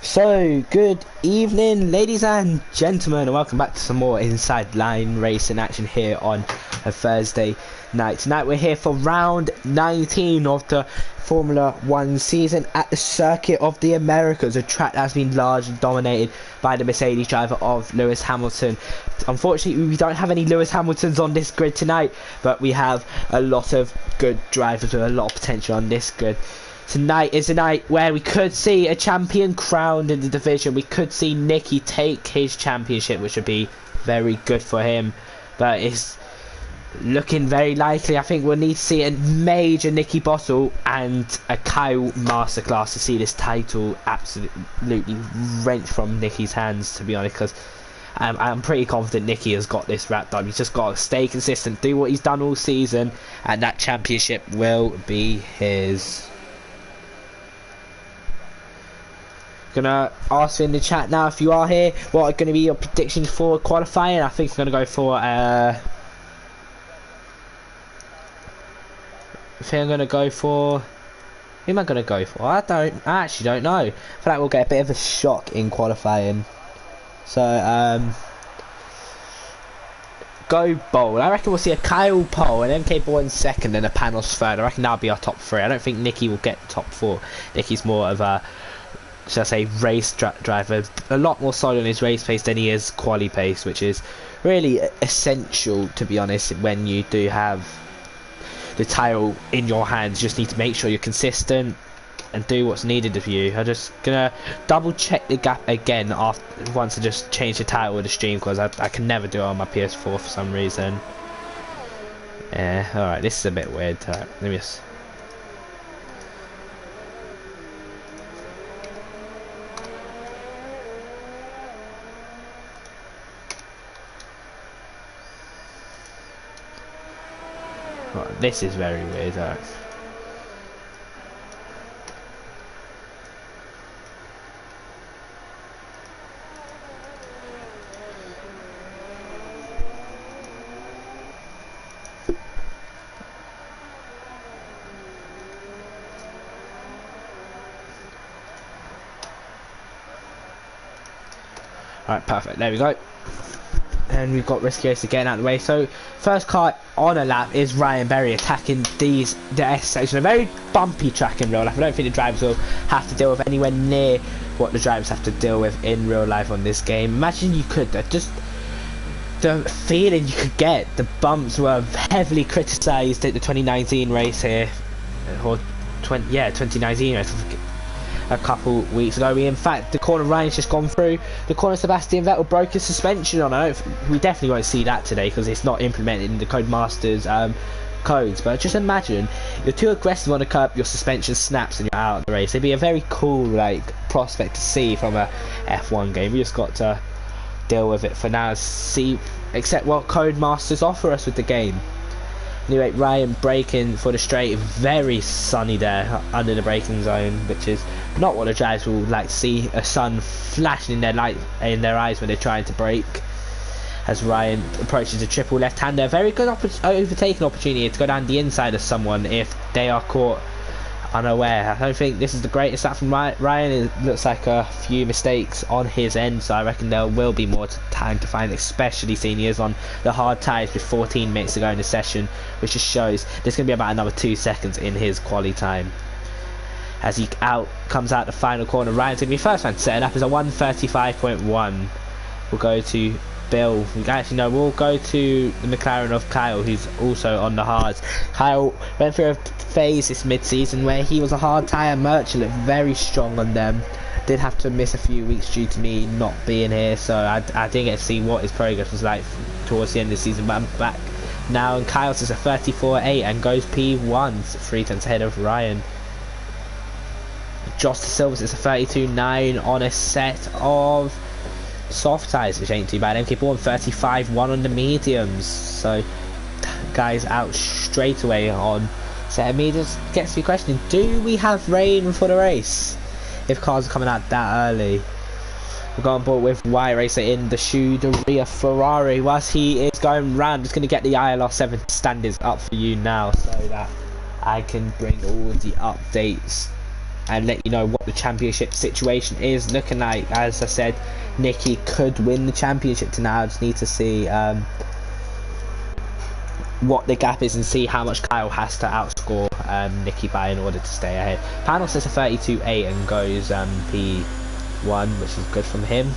So, good evening, ladies and gentlemen, and welcome back to some more Inside Line Racing action here on a Thursday night. Tonight we're here for round 19 of the Formula 1 season at the Circuit of the Americas, a track that's been largely dominated by the Mercedes driver of Lewis Hamilton. Unfortunately, we don't have any Lewis Hamiltons on this grid tonight, but we have a lot of good drivers with a lot of potential on this grid. Tonight is a night where we could see a champion crowned in the division. We could see Nicky take his championship, which would be very good for him. But it's looking very likely. I think we'll need to see a major Nicky Bottle and a Kyle masterclass to see this title absolutely wrenched from Nicky's hands, to be honest, because I'm pretty confident Nicky has got this wrapped up. He's just got to stay consistent, do what he's done all season, and that championship will be his. Gonna ask you in the chat now, if you are here, what are going to be your predictions for qualifying? I think I'm going to go for I actually don't know. I feel like we'll get a bit of a shock in qualifying. So go bold. I reckon we'll see a Kyle pole, an MK Ball in second, and a Panos third. I reckon that'll be our top three. I don't think Nicky will get top four. Nicky's more of a, should I say, race driver, a lot more solid on his race pace than he is quali pace, which is really essential, to be honest, when you do have the title in your hands. You just need to make sure you're consistent and do what's needed of you. I'm just gonna double check the gap again after once I just change the title of the stream, because I can never do it on my PS4 for some reason. Yeah, alright, this is a bit weird. Let me just. Right, this is very weird. Alright, perfect. There we go. And we've got Risky Racer getting out of the way. So first car on a lap is Ryan Berry attacking the S section. A very bumpy track in real life. I don't think the drivers will have to deal with anywhere near what the drivers have to deal with in real life on this game. Imagine you could, just the feeling you could get. The bumps were heavily criticised at the 2019 race here, or 2019 race a couple weeks ago. In fact, the corner Ryan's just gone through, the corner Sebastian Vettel broke his suspension on. We definitely won't see that today because it's not implemented in the Codemasters codes, but just imagine you're too aggressive on the curb, your suspension snaps and you're out of the race. It'd be a very cool prospect to see from a F1 game. We just got to deal with it for now, accept what Codemasters offer us with the game. Anyway, Ryan braking for the straight, very sunny there under the braking zone, which is not what the drivers will like to see. A sun flashing in their eyes when they're trying to brake. As Ryan approaches the triple left-hander, very good overtaking opportunity to go down the inside of someone if they are caught unaware. I don't think this is the greatest start from Ryan. It looks like a few mistakes on his end, so I reckon there will be more time to find, especially seniors on the hard tyres with 14 minutes to go in the session, which just shows there's going to be about another 2 seconds in his quali time. As he comes out the final corner, Ryan's going to be first man to set it up as a 1:35.1. We'll go to Bill. We'll go to the McLaren of Kyle, who's also on the hards. Kyle went through a phase this mid-season where he was a hard tyre merchant, looked very strong on them. Did have to miss a few weeks due to me not being here, so I didn't get to see what his progress was like towards the end of the season, but I'm back now, and Kyle's is a 34.8 and goes P1, 3 tenths ahead of Ryan. Josh Silvers is a 32.9 on a set of soft tyres, which ain't too bad. MK Ball 35.1 on the mediums, so guys out straight away on set of mediums. Gets me questioning, do we have rain for the race if cars are coming out that early? We'll go on board with Y Racer in the Scuderia Ferrari. Whilst he is going round, just going to get the ILR7 standards up for you now so that I can bring all the updates and let you know what the championship situation is looking like. As I said, Nicky could win the championship tonight. I just need to see what the gap is and see how much Kyle has to outscore Nicky by in order to stay ahead. Panel says a 32.8 and goes P1, which is good from him.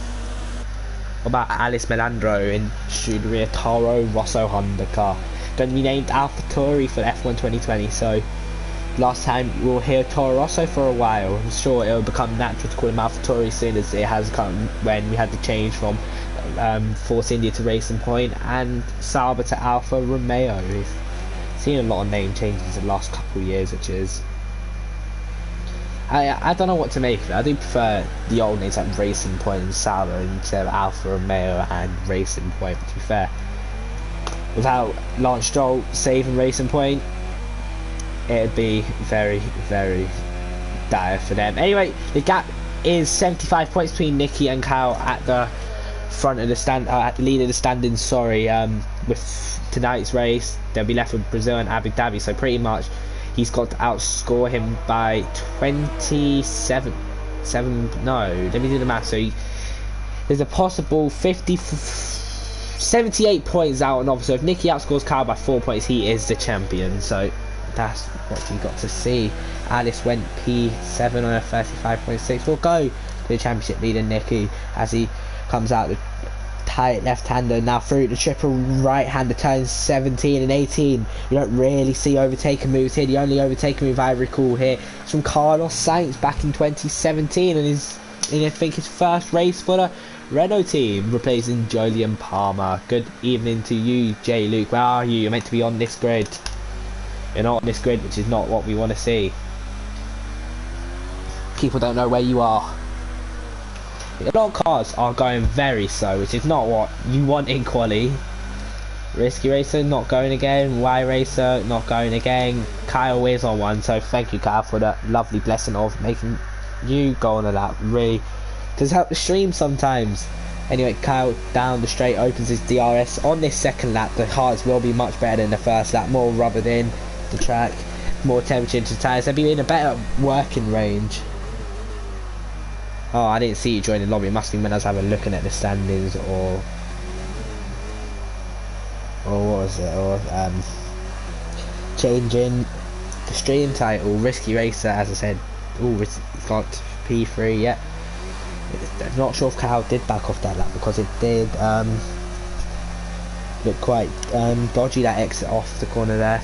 What about Alice Melandro in Scuderia Toro Rosso Honda car? Going to be named AlphaTauri for F1 2020, so last time we'll hear Toro Rosso for a while. I'm sure it'll become natural to call him AlphaTauri as soon as it has come when we had the change from Force India to Racing Point and Sauber to Alfa Romeo. We've seen a lot of name changes in the last couple of years, which is I don't know what to make of it. I do prefer the old names like Racing Point and Sauber instead of Alfa Romeo and Racing Point, to be fair. Without Lance Stroll saving Racing Point, it'd be very, very dire for them. Anyway, the gap is 75 points between Nicky and Kyle at the front of the stand, at the lead of the standings. Sorry, with tonight's race, they'll be left with Brazil and Abu Dhabi. So pretty much, he's got to outscore him by 27. No, let me do the math. So there's a possible 78 points out and off. So if Nicky outscores Kyle by 4 points, he is the champion. So that's what you got to see. Alice went P7 on a 35.6. We'll go to the championship leader Nicky as he comes out the tight left-hander now through the triple right-hander, turns 17 and 18. You don't really see overtaking moves here. The only overtaking move I recall here is from Carlos Sainz back in 2017 and I think his first race for the Renault team, replacing Jolyon Palmer. Good evening to you, J. Luke. Where are you? You're meant to be on this grid. You're not on this grid, which is not what we want to see. People don't know where you are. A lot of cars are going very slow, which is not what you want in quali. Risky Racer not going again. Y Racer not going again. Kyle is on one, so thank you, Kyle, for the lovely blessing of making you go on a lap. Really does help the stream sometimes. Anyway, Kyle down the straight opens his DRS on this second lap. The cars will be much better than the first lap. More rubbered in the track, more temperature into the tyres. They'll be in a better working range. Oh, I didn't see you join the lobby. It must be when I was having a looking at the standings, or what was it? Or changing the stream title. Risky Racer, as I said. Oh, it's got P3. Yeah. I'm not sure if Kyle did back off that lap because it did look quite dodgy, that exit off the corner there.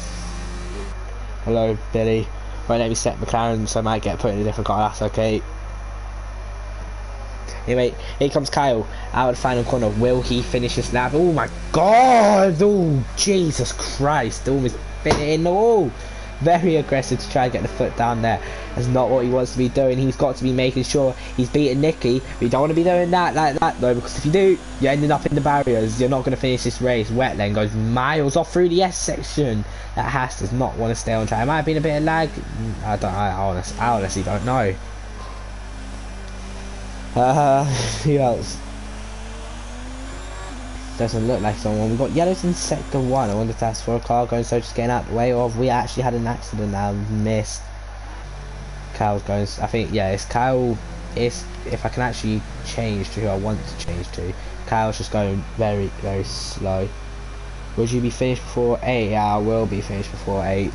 Hello, Billy. My name is Seth McLaren, so I might get put in a different car. That's okay. Anyway, here comes Kyle out of the final corner. Will he finish this lap? Oh my god! Oh, Jesus Christ! Almost bit it in the wall. Very aggressive to try and get the foot down there. That's not what he wants to be doing. He's got to be making sure he's beating Nicky. But you don't want to be doing that like that though, because if you do, you're ending up in the barriers. You're not going to finish this race. Wet lane goes miles off through the S section. That Haas does not want to stay on track. It might have been a bit of lag. I honestly don't know. Who else? Doesn't look like someone. We've got yellows in sector 1. I wonder if that's for a car going, so just getting out the way of. We actually had an accident now. Missed. Kyle's going. I think, yeah, it's Kyle. If I can actually change to who I want to change to. Kyle's just going very, very slow. Would you be finished before 8? Yeah, I will be finished before 8.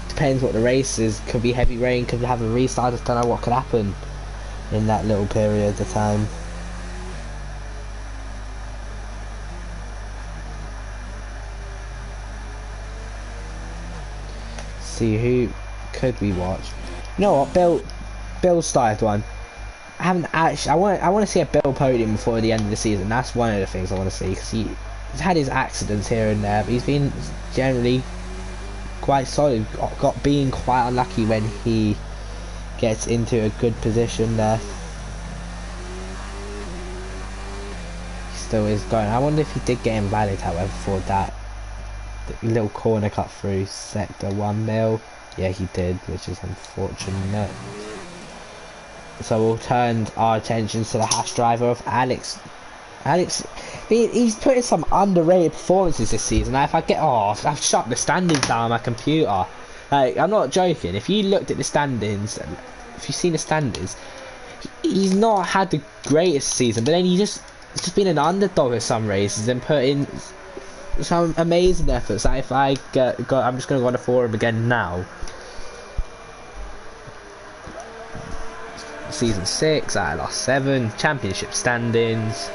Depends what the race is. Could be heavy rain, could have a restart. I just don't know what could happen in that little period of time. See, who could we watch? You know what, Bill started one. I haven't actually. I want to see a Bill podium before the end of the season. That's one of the things I want to see, because he's had his accidents here and there, but he's been generally quite solid. Got being quite unlucky when he gets into a good position there. He still is going. I wonder if he did get invalid, however, for that little corner cut through sector 1 mil. Yeah, he did, which is unfortunate. So we'll turn our attention to the Haas driver of Alex. He's put in some underrated performances this season. Now, if I get I've shut the standings down on my computer. Like, I'm not joking. If you looked at the standings, if you've seen the standings, he's not had the greatest season, but then it's just been an underdog at some races and put in some amazing efforts. Like if I'm just going to go on the forum again now. Season 6, ILR7, championship standings.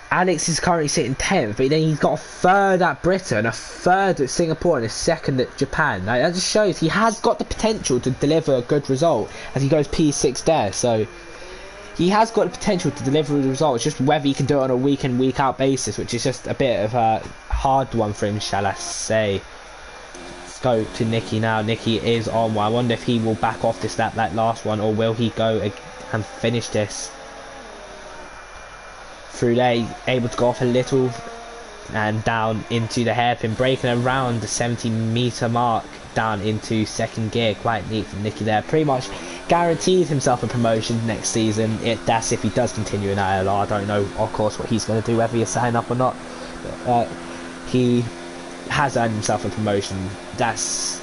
Alex is currently sitting 10th, but then he's got a third at Britain, a third at Singapore, and a second at Japan. Like, that just shows he has got the potential to deliver a good result as he goes P6 there. So he has got the potential to deliver a result. It's just whether he can do it on a week in, week out basis, which is just a bit of a hard one for him, shall I say. Let's go to Nicky now. Nicky is on one. I wonder if he will back off this lap like last one, or will he go and finish this through there, able to go off a little and down into the hairpin, breaking around the 70-meter mark down into second gear. Quite neat from Nicky there. Pretty much guarantees himself a promotion next season. That's if he does continue in ILR. I don't know, of course, what he's going to do, whether he's sign up or not. He has earned himself a promotion. It's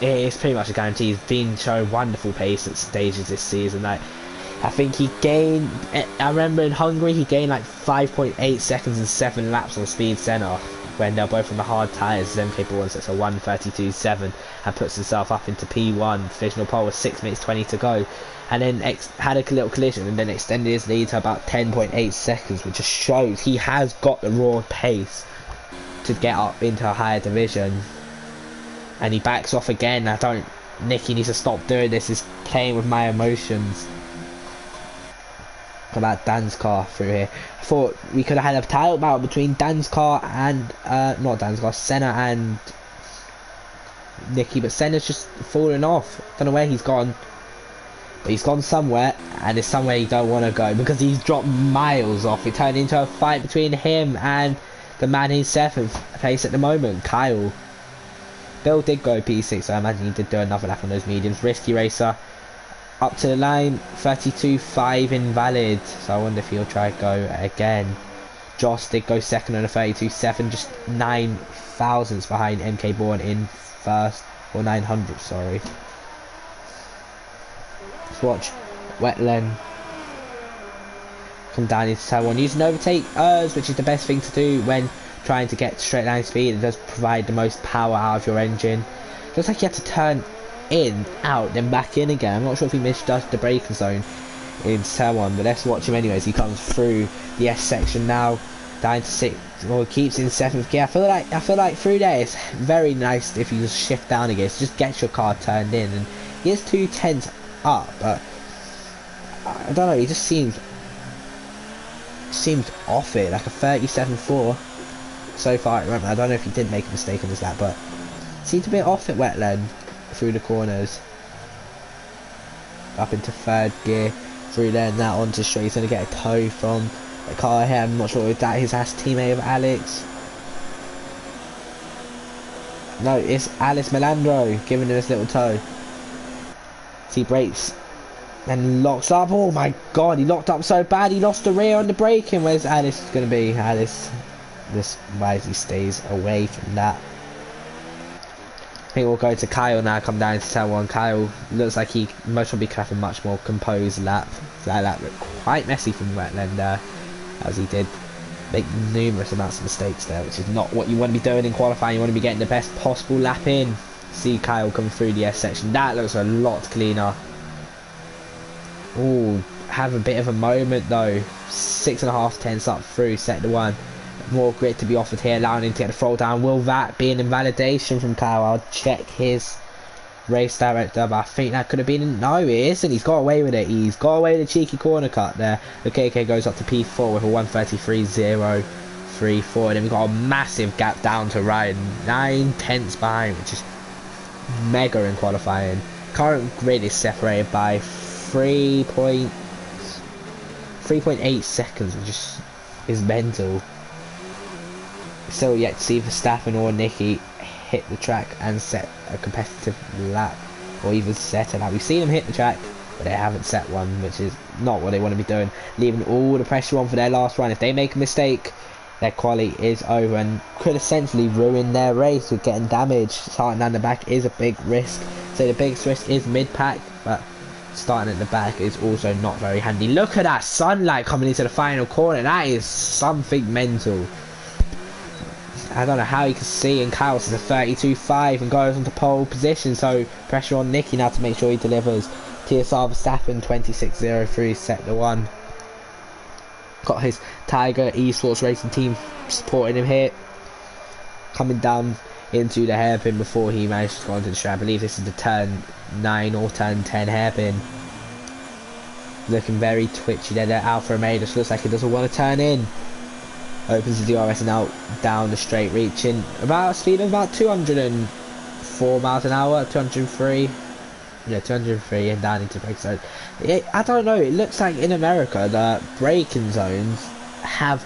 pretty much a guarantee. He's been showing wonderful pace at stages this season. Like, I think he gained, I remember in Hungary he gained like 5.8 seconds and 7 laps on speed centre when they're both on the hard tyres. His MK1 sets a 1:32.7 and puts himself up into P1 divisional pole with 6 minutes 20 to go, and then had a little collision and then extended his lead to about 10.8 seconds, which just shows he has got the raw pace to get up into a higher division. And he backs off again. Nicky needs to stop doing this. He's playing with my emotions. About Dan's car through here. I thought we could have had a title battle between Dan's car and not Dan's car, Senna and Nicky, but Senna's just fallen off. Don't know where he's gone, but he's gone somewhere, and it's somewhere you don't want to go because he's dropped miles off. It turned into a fight between him and the man in 7th place at the moment, Kyle. Bill did go P6, so I imagine he did do another lap on those mediums. Risky racer. Up to the line, 32.5 invalid, so I wonder if he'll try to go again. Joss did go second on a 32.7, just 9 thousandths behind MK Bourne in first, or 900, sorry. Let's watch Wetland come down into turn 1. Use an overtake ERS, which is the best thing to do when trying to get straight line speed. It does provide the most power out of your engine. Looks like you have to turn in, out, then back in again. I'm not sure if he misjudged the braking zone in turn 1, but let's watch him anyways. He comes through the S section now, down to 6, or keeps in 7th gear. I feel like through there it's very nice if you just shift down again. So just get your car turned in, and he is 2 tenths up, but I don't know. He just seems off it, like a 37.4 so far. I don't know if he did make a mistake on this lap, but seemed a bit off at Wetland through the corners. Up into 3rd gear through there, and now onto straight. He's going to get a tow from the car here. I'm not sure if that is his teammate of Alex. No, it's Alice Melandro giving him this little tow. So he brakes and locks up. Oh my god, he locked up so bad he lost the rear on the braking. Where's Alice going to be? Alice just wisely stays away from that. I think we'll go to Kyle now, come down to turn 1. Kyle looks like he most probably could have a much more composed lap. That lap looked quite messy from Wetland as he did make numerous amounts of mistakes there, which is not what you want to be doing in qualifying. You want to be getting the best possible lap in. See Kyle come through the S section. That looks a lot cleaner. Oh, have a bit of a moment though. 6.5 tenths up through sector 1. More grit to be offered here, allowing him to get the throw down. Will that be an invalidation from Kyle? I'll check his race director, but I think that could have been. No, it isn't. He's got away with it. He's got away with a cheeky corner cut there. The KK goes up to P4 with a 1:33.034. And then we've got a massive gap down to Ryan, 9 tenths behind, which is mega in qualifying. Current grid is separated by 3.8 seconds, which is mental. Still yet to see Verstappen or Nicky hit the track and set a competitive lap, or even set a lap. We've seen them hit the track, but they haven't set one, which is not what they want to be doing, leaving all the pressure on for their last run. If they make a mistake, their quali is over and could essentially ruin their race with getting damaged. Starting down the back is a big risk. So the biggest risk is mid-pack, but starting at the back is also not very handy. Look at that sunlight coming into the final corner. That is something mental. I don't know how you can see, and Kyle's is a 32.5 and goes into pole position, so pressure on Nicky now to make sure he delivers. TSR Verstappen 26.03 set the one. Got his Tiger Esports racing team supporting him here. Coming down into the hairpin before he managed to go onto the straight. I believe this is the turn 9 or turn 10 hairpin. Looking very twitchy there. Alfa Romeo just looks like he doesn't want to turn in. Opens the DRS and out down the straight, reaching about a speed of about 204 miles an hour, 203. Yeah, 203 and down into brake zone. I don't know, it looks like in America the braking zones have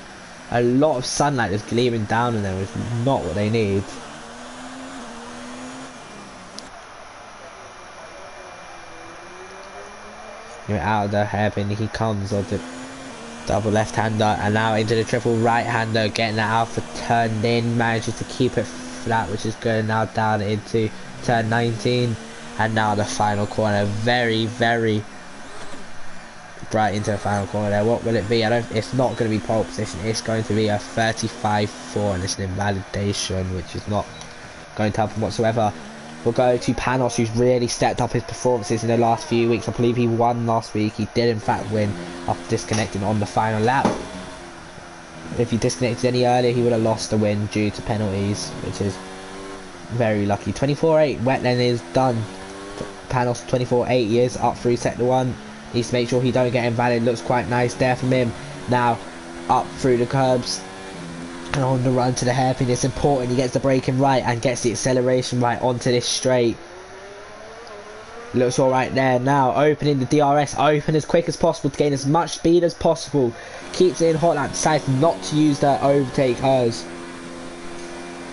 a lot of sunlight that's gleaming down on them. It's not what they need. Out of the hairpin he comes on the double left-hander and now into the triple right-hander, getting that Alpha turned in, manages to keep it flat, which is good. Now down into turn 19 and now the final corner, very bright into the final corner there. What will it be? It's not going to be pole position, it's going to be a 35.4 and it's an invalidation, which is not going to happen whatsoever. We'll go to Panos, who's really stepped up his performances in the last few weeks. I believe he won last week. He did in fact win after disconnecting on the final lap. If he disconnected any earlier, he would have lost the win due to penalties, which is very lucky. 24.8, Wetland is done. Panos 24.8 years up through sector 1. Needs to make sure he don't get invalid. Looks quite nice there from him. Now up through the curbs and on the run to the hairpin. It's important he gets the braking right and gets the acceleration right onto this straight. Looks alright there. Now opening the DRS, open as quick as possible to gain as much speed as possible. Keeps it in hot lap, decides not to use the overtake hers.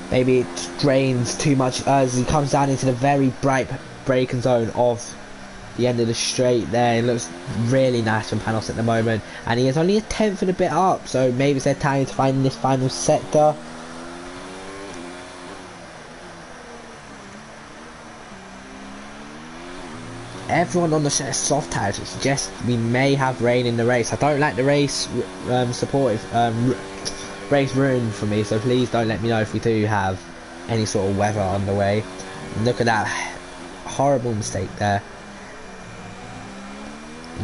Maybe it drains too much as he comes down into the very bright braking zone of the end of the straight there. It looks really nice from Panos at the moment, and he is only a tenth and a bit up, so maybe it's their time to find this final sector. Everyone on the soft tires suggests we may have rain in the race. I don't like the race race ruin for me, so please don't let me know if we do have any sort of weather on the way. And look at that horrible mistake there.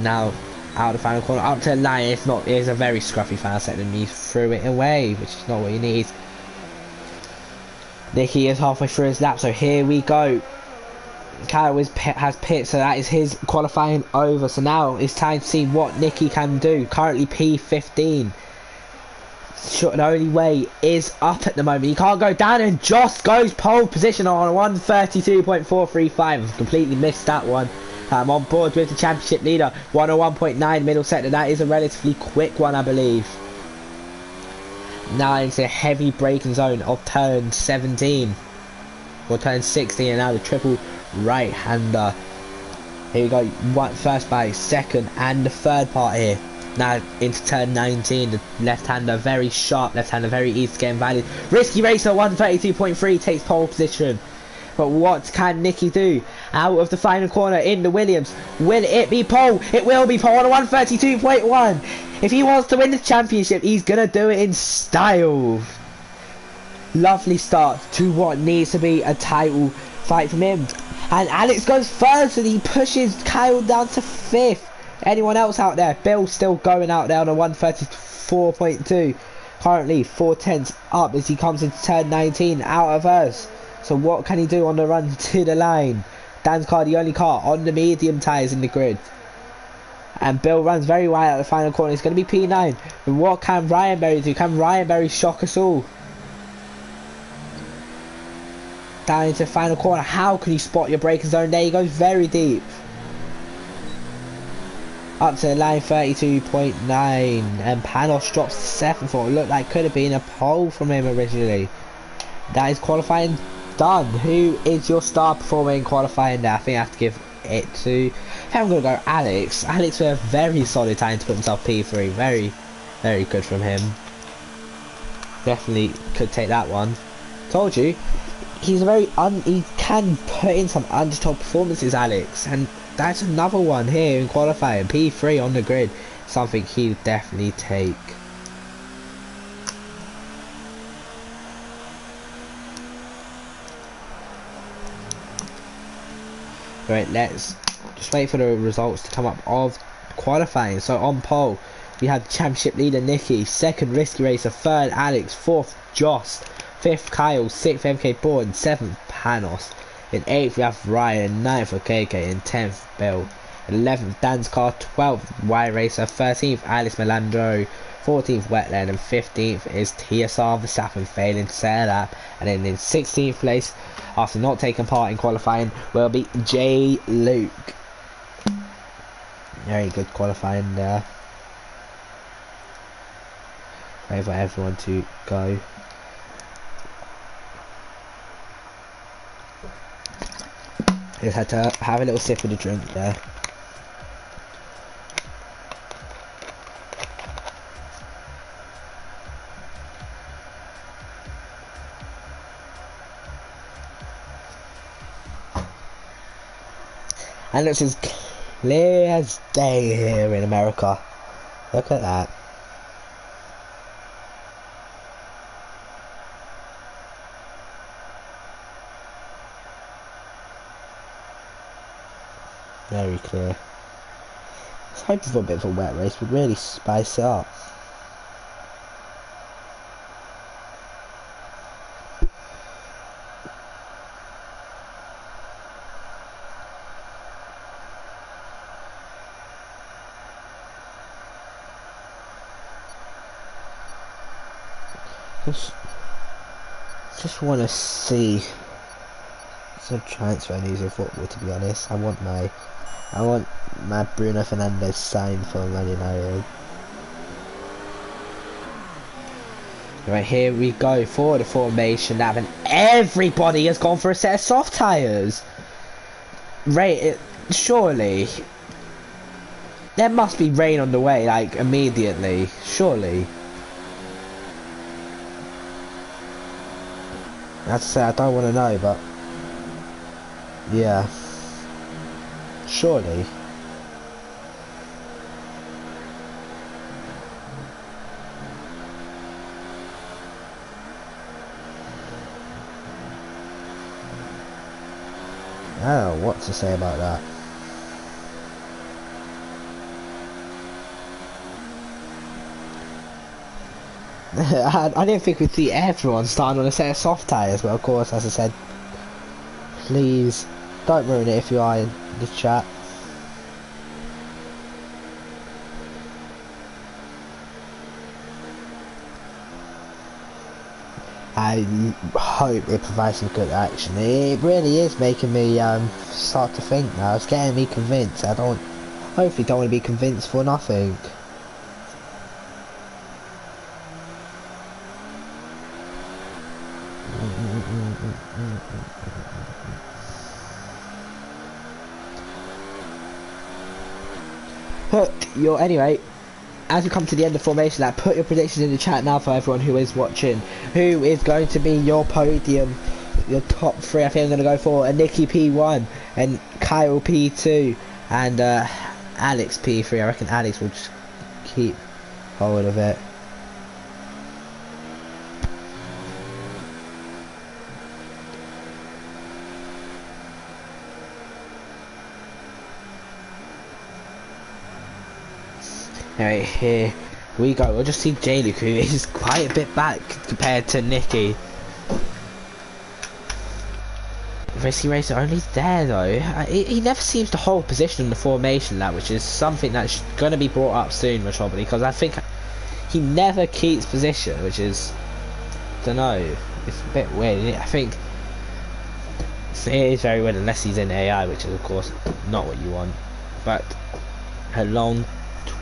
Now out of the final corner, up to the line. It is a very scruffy final set, and he threw it away, which is not what he needs. Nicky is halfway through his lap, so here we go. Kyle has pit, so that is his qualifying over. So now it's time to see what Nicky can do. Currently P15. The only way is up at the moment. He can't go down, and just goes pole position on 132.435. I've completely missed that one. I'm on board with the championship leader. 101.9 middle sector. That is a relatively quick one, I believe. Now into a heavy braking zone of turn 17 or turn 16, and now the triple right-hander. Here we go. First by second and the third part here. Now into turn 19, the left-hander, very sharp left-hander, very easy to get invalid. Risky Racer 132.3 takes pole position. But what can Nicky do? Out of the final corner in the Williams. Will it be pole? It will be pole on a 132.1. If he wants to win the championship, he's going to do it in style. Lovely start to what needs to be a title fight from him. And Alex goes first, and he pushes Kyle down to 5th. Anyone else out there? Bill's still going out there on a 134.2. Currently 4/10 up as he comes into turn 19 out of hers. So what can he do on the run to the line? Dan's car, the only car on the medium tyres in the grid. And Bill runs very wide at the final corner. It's going to be P9. But what can Ryan Berry do? Can Ryan Berry shock us all? Down into the final corner. How can you spot your braking zone? There he goes, very deep. Up to the line, 32.9. And Panos drops to 7th for what looked like could have been a pole from him originally. That is qualifying done. Who is your star performer in qualifying there? I think I have to give it to, I think I'm going to go Alex. Alex with a very solid time to put himself P3. Very good from him. Definitely could take that one. Told you, he can put in some underdog performances, Alex, and that's another one here in qualifying. P3 on the grid, something he'll definitely take. Right, let's just wait for the results to come up of qualifying. So on pole, we have championship leader Nicky, second Risky Racer, third Alex, fourth Joss, fifth Kyle, sixth MK Bourne, seventh Panos. In eighth we have Ryan, ninth KK, in 10th Bill, 11th Dan's Car, 12th Y Racer, 13th Alice Melandro, 14th Wetland, and 15th is TSR Verstappen, failing to set a lap. And then in 16th place, after not taking part in qualifying, will be J Luke. Very good qualifying there. Wait for everyone to go. Just had to have a little sip of the drink there. And it's as clear as day here in America. Look at that. Very clear. I was hoping for a bit of a wet race, would really spice it up. Just want to see some transfer news in football. To be honest, I want my Bruno Fernandes signed for Man United. Right, here we go for the formation lap, and everybody has gone for a set of soft tyres. Right, surely there must be rain on the way, like immediately. Surely. I have to say, I don't want to know, but yeah, surely. I don't know what to say about that. I didn't think we'd see everyone starting on a set of soft tyres, but of course, as I said, please don't ruin it if you are in the chat. I hope it provides some good action. It really is making me start to think now. It's getting me convinced. Hopefully don't want to be convinced for nothing. Anyway, as we come to the end of formation lap, put your predictions in the chat now for everyone who is watching. Who is going to be your podium, your top three? I think I'm going to go for a Nicky P1 and Kyle P2 and Alex P3. I reckon Alex will just keep hold of it. Anyway, here we go. We'll just see J Luke, who is quite a bit back compared to Nicky. Risky Racer only there though. He never seems to hold position in the formation lap, which is something that's going to be brought up soon, most probably, because I think he never keeps position, which is, don't know, it's a bit weird. I think it is very weird unless he's in AI, which is of course not what you want. But a long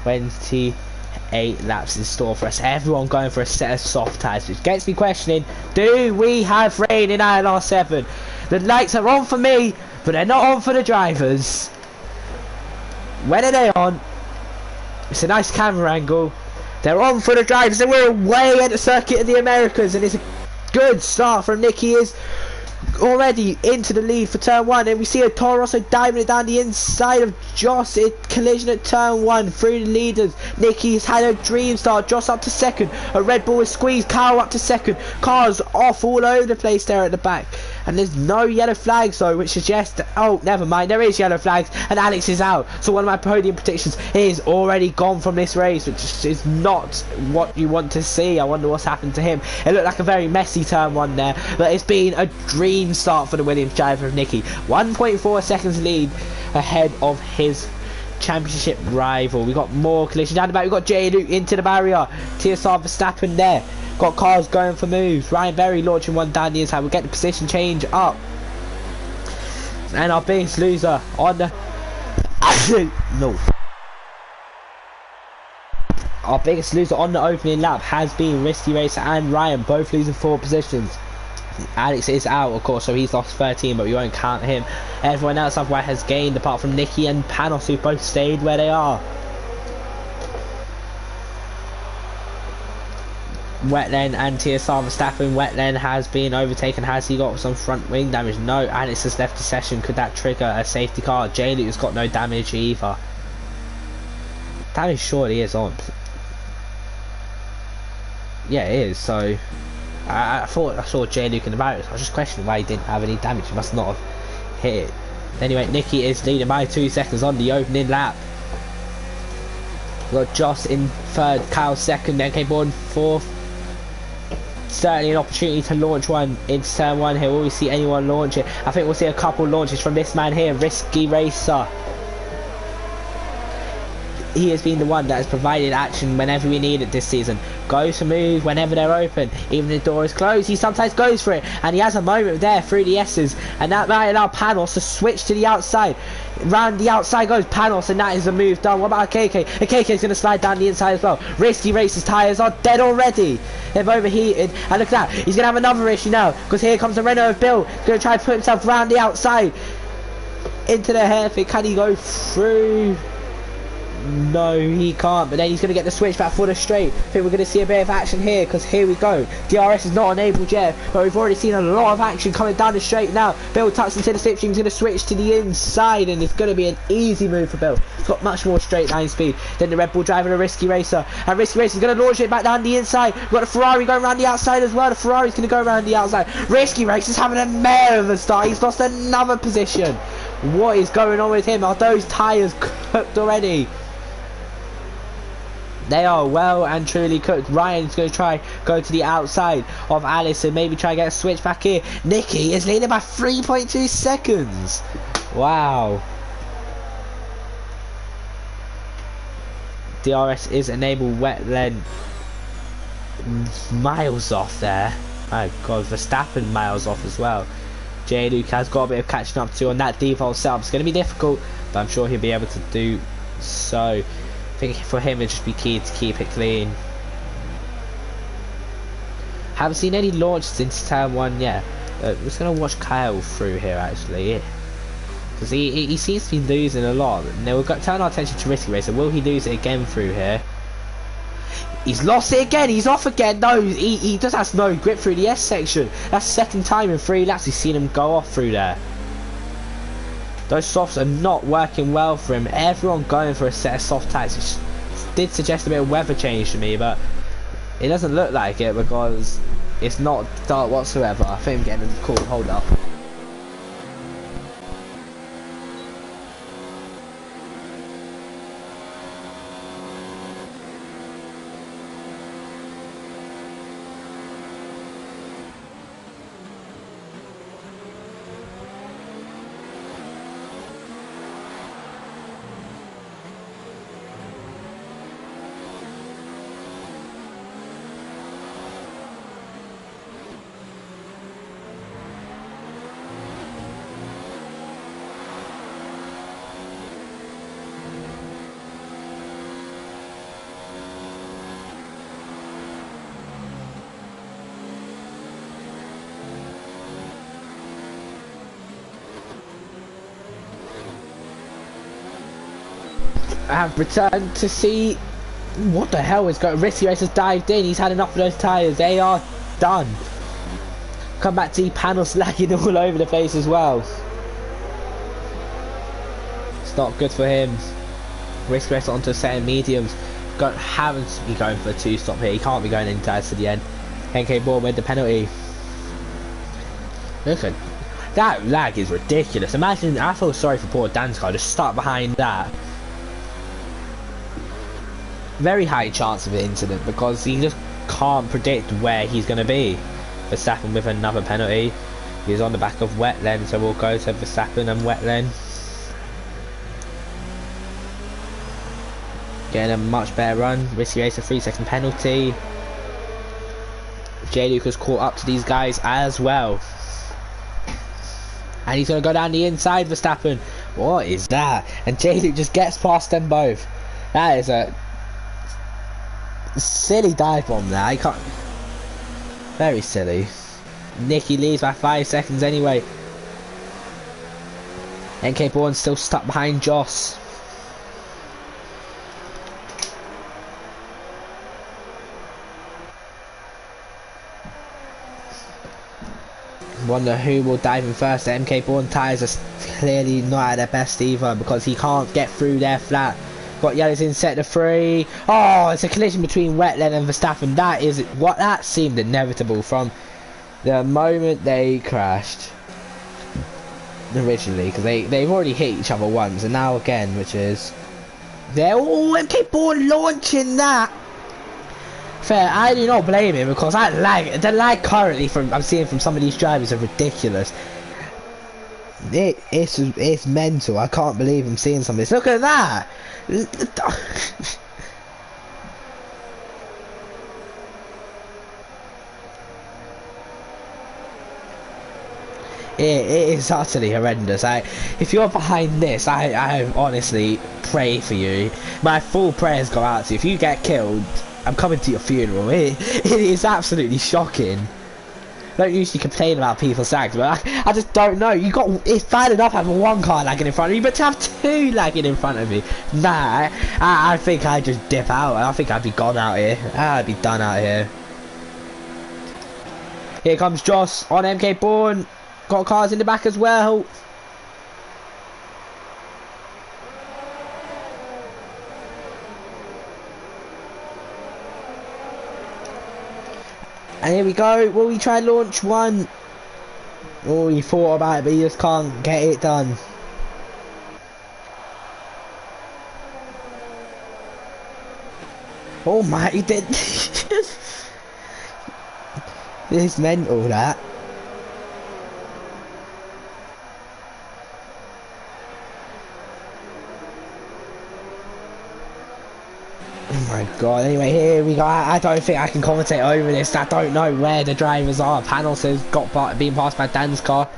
28 laps in store for us. Everyone going for a set of soft tyres, which gets me questioning, do we have rain in ILR7? The lights are on for me, but they're not on for the drivers. When are they on? It's a nice camera angle. They're on for the drive, so we're away at the circuit of the Americas, and it's a good start from Nicky. Is already into the lead for turn 1, and we see a Toro Rosso diving it down the inside of Joss. It collision at turn 1 through the leaders. Nicky's had a dream start. Joss up to second. A Red Bull is squeezed. Kyle up to second. Cars off all over the place there at the back, and there's no yellow flags though, which suggests oh never mind, there is yellow flags, and Alex is out. So one of my podium predictions is already gone from this race, which is not what you want to see. I wonder what's happened to him. It looked like a very messy turn 1 there, but it's been a dream start for the Williams driver of Nicky. 1.4 seconds lead ahead of his championship rival. We got more collision down the back. We got J. Luke into the barrier. TSR Verstappen there. Got cars going for moves. Ryan Berry launching one down the inside. We'll get the position change up. And our biggest loser on the no. Our biggest loser on the opening lap has been Risky Racer and Ryan, both losing 4 positions. Alex is out, of course, so he's lost 13, but we won't count him. Everyone else otherwise has gained, apart from Nicky and Panos, who both stayed where they are. Wetland and TSR Verstappen. Wetland has been overtaken. Has he got some front wing damage? No. Alex has left the session. Could that trigger a safety car? J. Luke has got no damage either. Damage surely is on. Yeah, it is. So I thought I saw J. Luke in the barriers. I was just questioning why he didn't have any damage. He must not have hit it. Anyway, Nicky is leading by 2 seconds on the opening lap. We've got Joss in 3rd, Kyle 2nd, then came on 4th. Certainly an opportunity to launch one into turn 1 here. Will we see anyone launch it? I think we'll see a couple launches from this man here, Risky Racer. He has been the one that has provided action whenever we need it this season. Goes to move whenever they're open. Even if the door is closed, he sometimes goes for it. And he has a moment there through the S's. And that might allow Panos to switch to the outside. Round the outside goes Panos, and that is a move done. What about KK? And KK is going to slide down the inside as well. Risky Racer's tyres are dead already. They've overheated. And look at that. He's going to have another issue now, because here comes the Renault of Bill. He's going to try to put himself round the outside. Into the hairpin. Can he go through? No, he can't, but then he's going to get the switch back for the straight. I think we're going to see a bit of action here, because here we go. DRS is not enabled yet, but we've already seen a lot of action coming down the straight now. Bill tucks into the slipstream. He's going to switch to the inside, and it's going to be an easy move for Bill. He's got much more straight line speed than the Red Bull driver, the Risky Racer. And Risky Racer is going to launch it back down the inside. We've got the Ferrari going around the outside as well. The Ferrari's going to go around the outside. Risky Racer is having a mare of a start. He's lost another position. What is going on with him? Are those tyres cooked already? They are well and truly cooked. Ryan's going to try go to the outside of Alice and maybe try to get a switch back here. Nicky is leading by 3.2 seconds. Wow. DRS is enabled. Wetland miles off there. My God, Verstappen miles off as well. J. Luke has got a bit of catching up to on that default setup. It's going to be difficult, but I'm sure he'll be able to do so. I think for him it'd just be key to keep it clean. Haven't seen any launches into turn 1 yet. I'm just going to watch Kyle through here actually, because he seems to be losing a lot. Now we've got to turn our attention to Risky Racer. Will he lose it again through here? He's lost it again. He's off again. No, he just has no grip through the S section. That's 2nd time in 3 laps we've seen him go off through there. Those softs are not working well for him. Everyone going for a set of soft tyres, which did suggest a bit of weather change to me, but it doesn't look like it because it's not dark whatsoever. I think I'm getting a call. Hold up. I have returned to see What the hell is going? Risky Racer's dived in. He's had enough of those tyres. They are done. Come back to panel slacking all over the place as well. It's not good for him. Risky Racer onto set of mediums. Haven't to be going for a 2-stop here. He can't be going any tyres to the end. NK Ball with the penalty. Look at that lag is ridiculous. Imagine, I feel sorry for poor Dan's car, just stuck behind that. Very high chance of an incident because he just can't predict where he's going to be. Verstappen with another penalty. He's on the back of Wetland, so we'll go to Verstappen and Wetland. Getting a much better run. Risky Racer 3-second penalty. J Luke has caught up to these guys as well. And he's going to go down the inside, Verstappen. What is that? And J Luke just gets past them both. That is a silly dive bomb there. I can't. Very silly. Nicky leaves by 5 seconds anyway. NK Bourne's still stuck behind Joss. Wonder who will dive in first. The MK Bourne tyres are clearly not at their best either because he can't get through there flat. Got yellows in sector 3. Oh, it's a collision between Wetland and Verstappen. That is what that seemed inevitable from the moment they crashed originally, because they've already hit each other once and now again, which is they're all MK Bourne launching that. Fair, I do not blame him because that lag, the lag currently I'm seeing from some of these drivers are ridiculous. It's mental. I can't believe I'm seeing some of this. Look at that. It is utterly horrendous. If you're behind this, I honestly pray for you. My full prayers go out to you. If you get killed, I'm coming to your funeral. It is absolutely shocking. I don't usually complain about people's lags, but I just don't know. It's bad enough having one car lagging in front of me, but to have two lagging in front of me, nah. I think I'd just dip out. I think I'd be gone out here. I'd be done out here. Here comes Joss on MK Bourne. Got cars in the back as well. And here we go. Will we try and launch one? Oh, he thought about it, but he just can't get it done. Oh my, he did. This is mental, that. Oh my god, anyway, here we go. I don't think I can commentate over this. I don't know where the drivers are. Panel says being passed by Dan's car.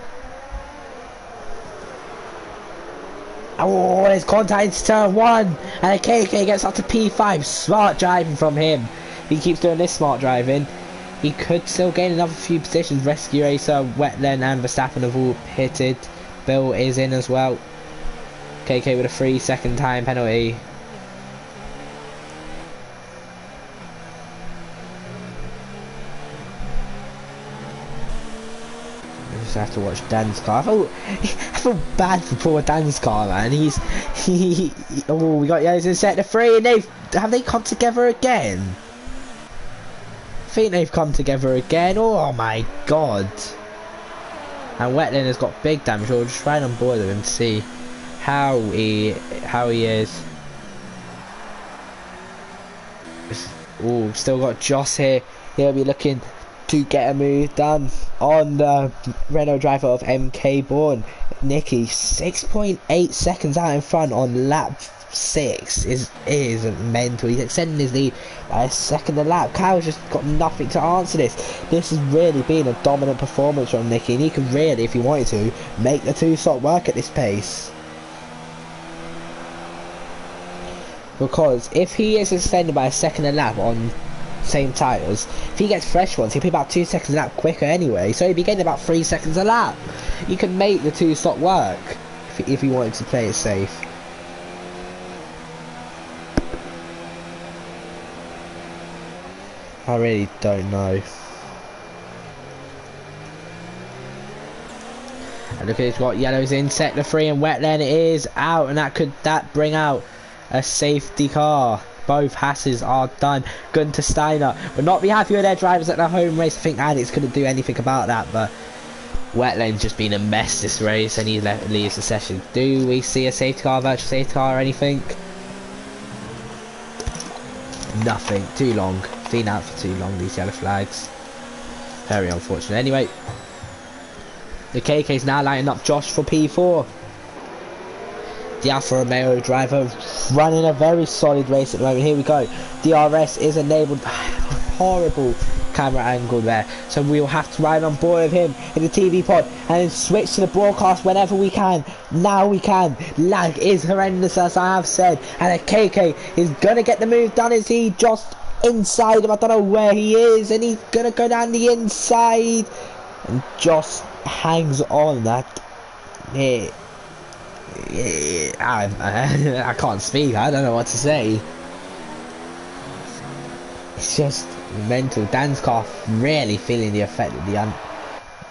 Oh, there's contact into turn 1. And a KK gets up to P5. Smart driving from him. If he keeps doing this smart driving, he could still gain another few positions. Rescue Racer, Wetland and Verstappen have all pitted. Bill is in as well. KK with a 3-second time penalty. Have to watch Dan's car. I feel bad for poor Dan's car, man. Oh, we got yellows in sector 3, and have they come together again? I think they've come together again. Oh my god. And Wetland has got big damage. We'll just ride on board with him to see how he is. Oh, still got Joss here. He'll be looking to get a move done on the Renault driver of MK Bourne. Nicky 6.8 seconds out in front on lap 6 is mental. He's extending his lead by a second a lap. Kyle's just got nothing to answer this. This has really been a dominant performance from Nicky, and he could really, if he wanted to, make the 2-stop work at this pace. Because if he is extended by a second a lap on same tyres, if he gets fresh ones, he'll be about 2 seconds a lap quicker anyway, so he'll be getting about 3 seconds a lap. You can make the 2-stop work if he wanted to play it safe. I really don't know. And look, it's got yellows in sector 3 and wet lane it is out, and that bring out a safety car. Both Hasses are done. Gunter Steiner will not be happy with their drivers at the home race. I think Alex couldn't do anything about that, but wet lane's just been a mess this race, and he leaves the session. Do we see a safety car, virtual safety car, or anything? Nothing. Too long. Been out for too long, these yellow flags. Very unfortunate. Anyway, the KK's now lining up Josh for P4. The Alfa Romeo driver running a very solid race at the moment. Here we go. DRS is enabled. Horrible camera angle there. So we will have to ride on board with him in the TV pod and then switch to the broadcast whenever we can. Now we can. Lag is horrendous, as I have said. And the KK is going to get the move done. Is he just inside him? I don't know where he is. And he's going to go down the inside. And Josh hangs on that. Yeah. I can't speak. I don't know what to say. It's just mental. Dan's car really feeling the effect of the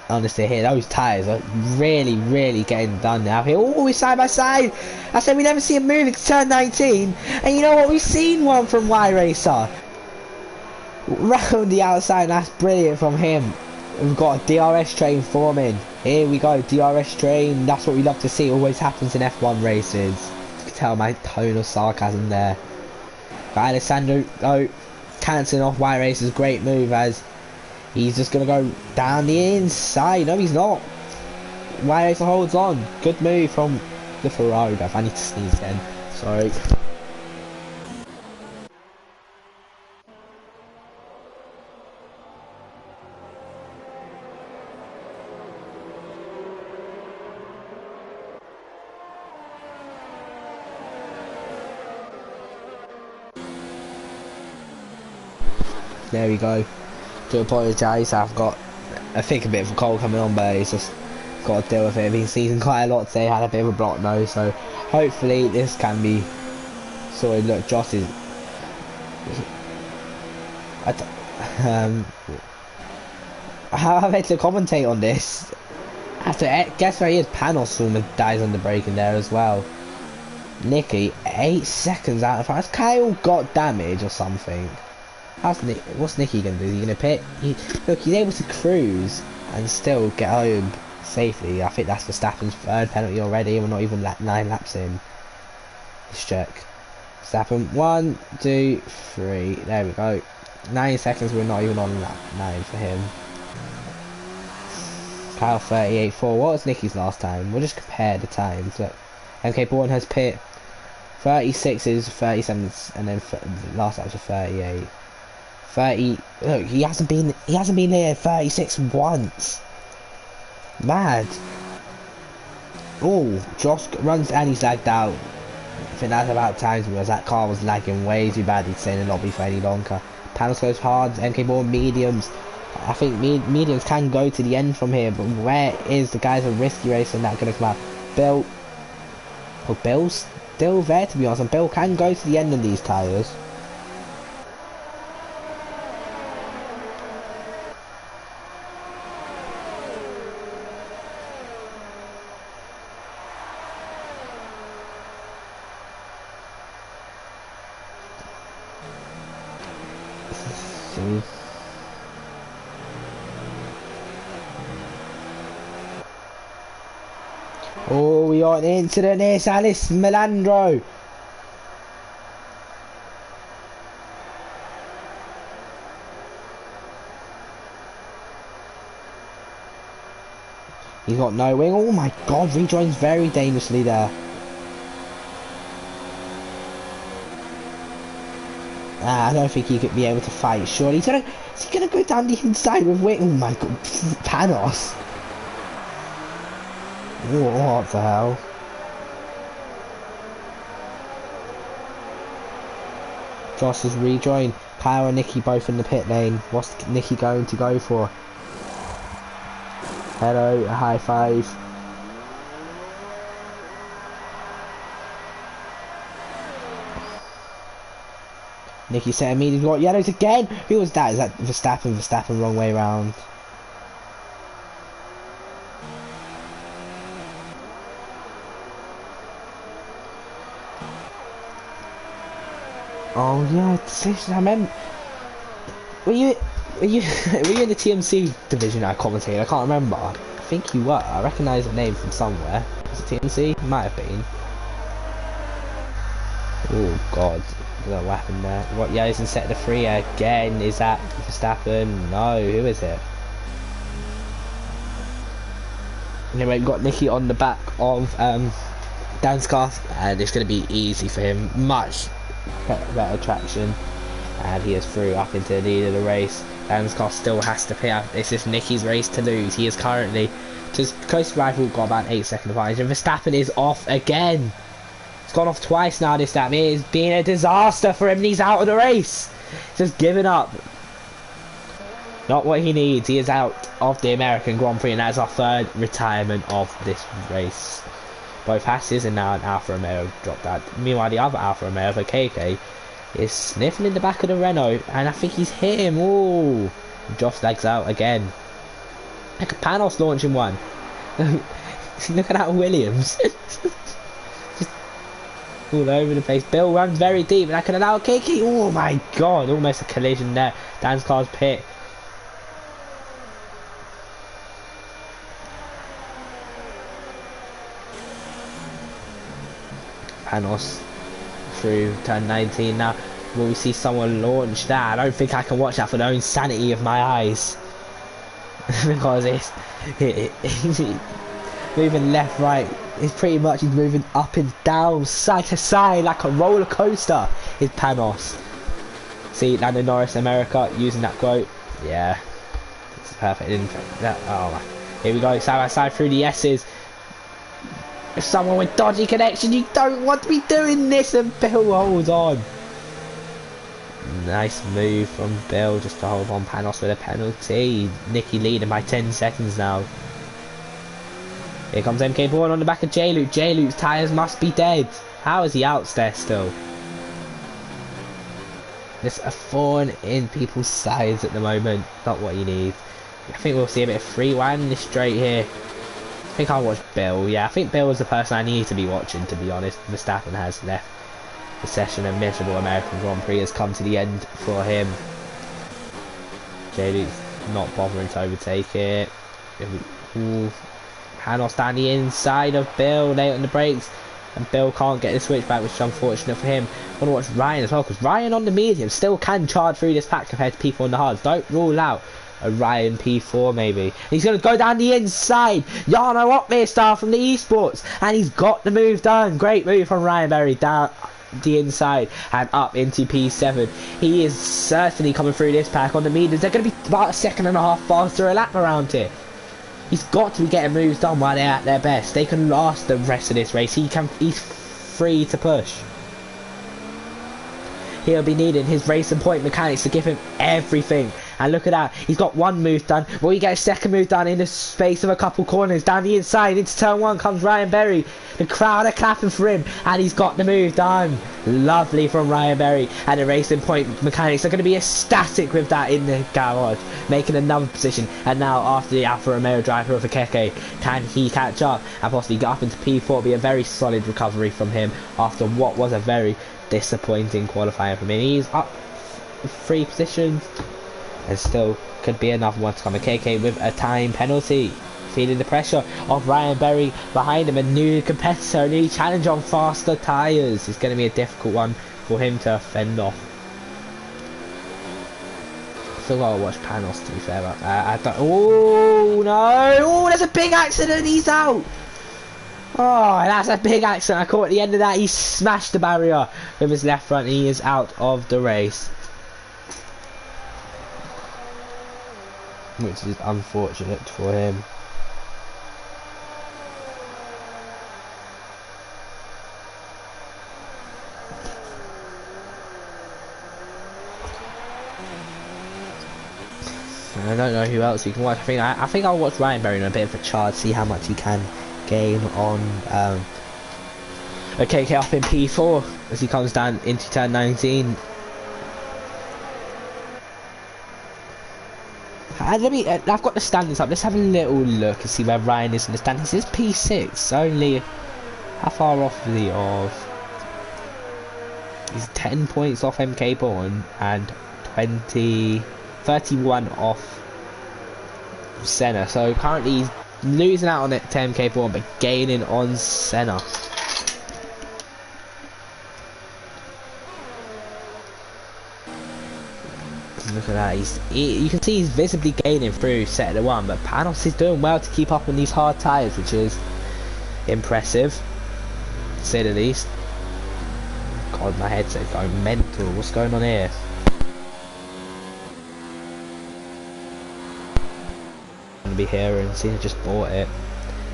honestly here. Those tyres are really getting done now. Here, oh, we're side by side. I said we never see him move. It's turn 19, and you know what? We've seen one from Y Racer round the outside. That's brilliant from him. We've got a DRS train forming. Here we go, DRS train. That's what we love to see. It always happens in F1 races. You can tell my tone of sarcasm there. But Alessandro, cancelling off Y Racer's great move, as he's just going to go down the inside. No, he's not. Y Racer holds on. Good move from the Ferrari. I need to sneeze again. Sorry. There we go. To apologise, I've got, I think, a bit of a cold coming on, but it's just got to deal with it. I've been sneezing quite a lot today, had a bit of a blocked nose, so hopefully this can be sorted. Look, Josh is... how have I to commentate on this? I have to guess where he is. Panos almost dies on the braking there as well. Nicky, 8 seconds out of 5. Has Kyle got damage or something? What's Nicky going to do? Is he going to pit? Look, he's able to cruise and still get home safely. I think that's Verstappen's third penalty already. We're not even 9 laps in. Let's check. Verstappen, 1, 2, 3. There we go. 9 seconds. We're not even on lap 9 for him. Kyle 38.4. What was Nicky's last time? We'll just compare the times. Look, MK Bourne has pit 36 is 37, and then last lap was a 38. 30. Look, he hasn't been here 36 once. Mad. Oh, Josh runs and he's lagged out. I think that's about time, because that car was lagging way too bad. He'd stay in the lobby for any longer. Panels goes hard. MK Ball mediums. I think mediums can go to the end from here, but where is the guys of risky racing that going to come out? Bill. Oh, Bill's still there, to be honest, and Bill can go to the end of these tyres. Oh, we are an incident here. It's Alice Melandro. He's got no wing. Oh my god, rejoins very dangerously there. I don't think he could be able to fight. Surely is he gonna go down the inside with wing? Oh my god, Panos. What the hell? Josh has rejoined. Kyle and Nicky both in the pit lane. What's Nicky going to go for? Hello, a high five. Nicky set mediums, got yellows again. Who was that? Is that Verstappen? Verstappen, wrong way round. Oh yeah, decision. I remember. Were you were you in the TMC division I commentated? I can't remember. I think you were. I recognise the name from somewhere. Was it TMC? Might have been. Oh god, the weapon there. What? Yeah, he's in set the free again. Is that Verstappen? No, who is it? Anyway, we've got Nicky on the back of Dan's car, and it's going to be easy for him. Much better traction, and he is through up into the lead of the race. Dan's car still has to pay out. This is Nicky's race to lose. He is currently just close rival, got about 8 second advantage, and Verstappen is off again. It's gone off twice now. This time it is being a disaster for him, and he's out of the race. Just giving up. Not what he needs. He is out of the American Grand Prix, and that's our third retirement of this race. Both Hasses and now an Alfa Romeo dropped out. Meanwhile, the other Alfa Romeo, the KK, is sniffing in the back of the Renault, and I think he's hit him. Ooh, Josh legs out again. Like a Panos launching one. Look at that Williams. Just all over the place. Bill runs very deep, and that can allow KK. Oh my god, almost a collision there. Dan's car's pit. Panos through turn 19 now. Will we see someone launch that? I don't think I can watch that for the own sanity of my eyes. Because it's moving left, right. It's pretty much he's moving up and down, side to side, like a roller coaster. Is Panos. See, Lando Norris, America, using that quote. Yeah, it's perfect. Oh, here we go, side by side through the S's. If someone with dodgy connection, you don't want to be doing this, and Bill holds on. Nice move from Bill just to hold on. Panos with a penalty. Nicky leading by 10 seconds now. Here comes MK Bourne on the back of J-Luke. J-Luke's tyres must be dead. How is he out there still? Just a thorn in people's sides at the moment. Not what you need. I think we'll see a bit of free one in this straight here. I think I'll watch Bill. Yeah, I think Bill is the person I need to be watching, to be honest. Verstappen has left the session, and miserable American Grand Prix has come to the end for him. J-Luke's not bothering to overtake it. Panos down the inside of Bill, late on the brakes, and Bill can't get the switchback, which is unfortunate for him. I want to watch Ryan as well, because Ryan on the medium still can charge through this pack compared to people on the hards. Don't rule out a Ryan P4 maybe. He's going to go down the inside. Jarno Opmir star from the Esports, and he's got the move done. Great move from Ryan Berry down the inside and up into P7. He is certainly coming through this pack on the mediums. They're going to be about a second and a half faster a lap around here. He's got to be getting moves done while they're at their best. They can last the rest of this race. He's free to push. He'll be needing his racing point mechanics to give him everything. And look at that, he's got one move done. Will he get a second move done in the space of a couple corners? Down the inside into turn 1 comes Ryan Berry. The crowd are clapping for him, and he's got the move done. Lovely from Ryan Berry. And the racing point mechanics are going to be ecstatic with that in the garage, making another position. And now after the Alfa Romeo driver of Akeke, can he catch up and possibly get up into P4? Be a very solid recovery from him after what was a very disappointing qualifying for him. He's up 3 positions. And still could be another one to come. A KK with a time penalty. Feeling the pressure of Ryan Berry behind him. A new competitor, a new challenge on faster tyres. It's going to be a difficult one for him to fend off. Still got to watch Panos, to be fair. But I don't. Oh no! Oh, there's a big accident. He's out. Oh, that's a big accident. I caught at the end of that. He smashed the barrier with his left front. He is out of the race, which is unfortunate for him. I don't know who else you can watch. I think I'll watch Ryan Berry in a bit of a charge, see how much he can gain on a KK up in P4 as he comes down into turn 19. I've got the standings up. Let's have a little look and see where Ryan is in the standings. It's P6. Only how far off is he of? He's 10 points off MK Bourne and 31 off Senna. So currently he's losing out on it to MK Bourne but gaining on Senna. Look at that, you can see he's visibly gaining through Sector 1, but Panos is doing well to keep up on these hard tyres, which is impressive, to say the least. God, my headset's going mental. What's going on here? I'm gonna be here and see, I just bought it.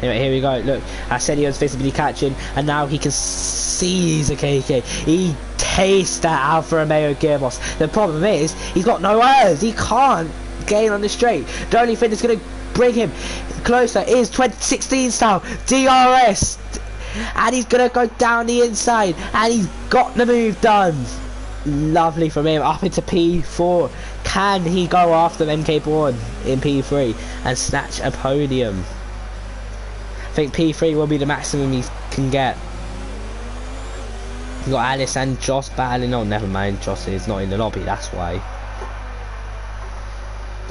Anyway, here we go. Look, I said he was visibly catching, and now he can seize a KK. He tastes that Alfa Romeo gearbox. The problem is, he's got no irons. He can't gain on the straight. The only thing that's going to bring him closer is 2016 style DRS. And he's going to go down the inside, and he's got the move done. Lovely from him, up into P4. Can he go after MK Bourne in P3 and snatch a podium? I think P3 will be the maximum he can get. You've got Alice and Joss battling on. Never mind, Joss is not in the lobby, that's why.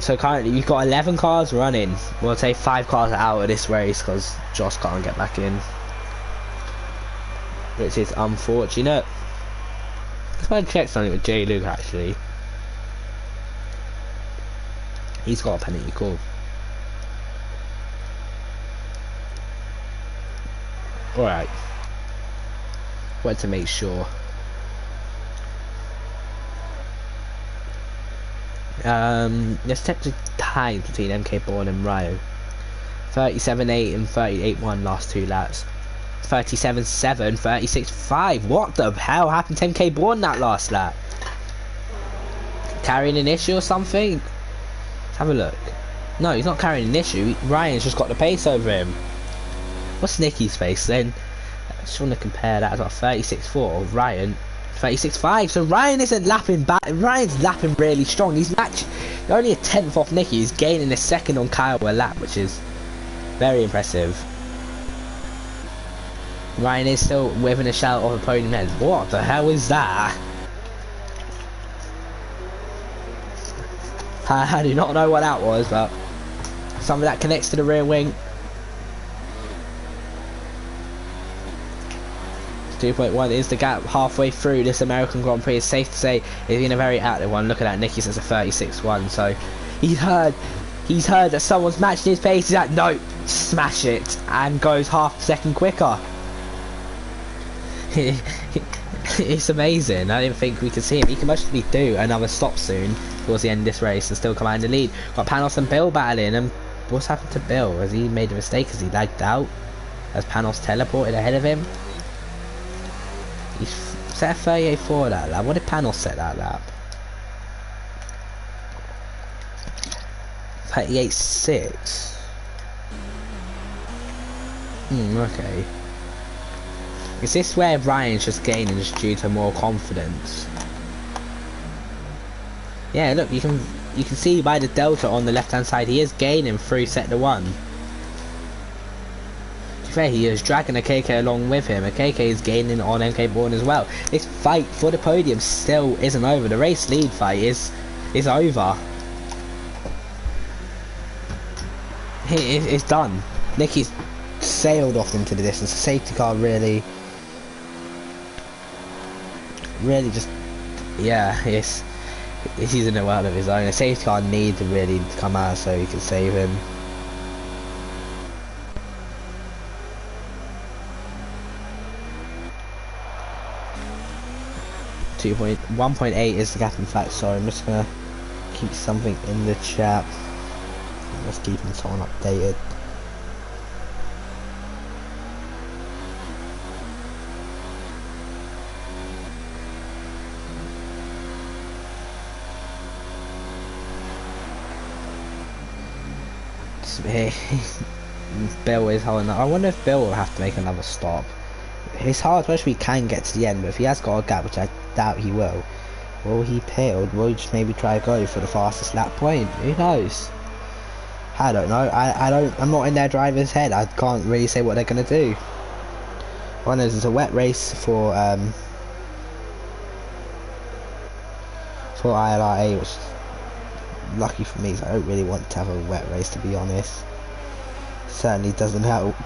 So currently you've got 11 cars running. We'll take 5 cars out of this race because Joss can't get back in, which is unfortunate. Let's go and check something with J. Luke actually. He's got a penalty call. Alright. Wanted to make sure. Let's check the times between MK Bourne and Rio. 37.8 and 38.1 last 2 laps. 37.7, 36.5. What the hell happened to MK Bourne that last lap? Carrying an issue or something? Let's have a look. No, he's not carrying an issue. Ryan's just got the pace over him. What's Nicky's pace then? I just want to compare that to 36.4. Ryan 36.5. So Ryan isn't lapping back. Ryan's lapping really strong. He's only a 10th off Nicky. He's gaining a second on Kyle a lap, which is very impressive. Ryan is still within a shout of a podium head. What the hell is that? I do not know what that was, but something that connects to the rear wing. 2.1 is the gap halfway through this American Grand Prix. It's safe to say it's been a very active one. Look at that, Nicky says a 36.1. So he's heard that someone's matching his pace. He's like, no, smash it, and goes half a second quicker. It's amazing. I didn't think we could see him. He can actually do another stop soon towards the end of this race and still command the lead. Got Panos and Bill battling, and what's happened to Bill? Has he made a mistake? Has he lagged out? Has Panos teleported ahead of him? He's set a 38.4 that lap. What did Panos set that lap? 38.6. Okay. Is this where Ryan's just gaining just due to more confidence? Yeah, look, you can see by the delta on the left hand side, he is gaining through sector 1. To be fair, he is dragging a KK along with him. A KK is gaining on MK Bourne as well. This fight for the podium still isn't over. The race lead fight is over. It's done. Nicky's sailed off into the distance. The safety car really just, yeah, he's using a world of his own. A safety car needs to really come out so he can save him. .1.8 is the gap in fact, so I'm just gonna keep something in the chat. Just keeping someone updated. Bill is holding up. I wonder if Bill will have to make another stop. It's hard, especially if he can get to the end, but if he has got a gap, which I doubt he will he pit, or will he just maybe try to go for the fastest lap point? Who knows? I don't know. I'm not in their driver's head. I can't really say what they're gonna do. One is it's a wet race for ILRA, which is lucky for me, so I don't really want to have a wet race, to be honest. Certainly doesn't help.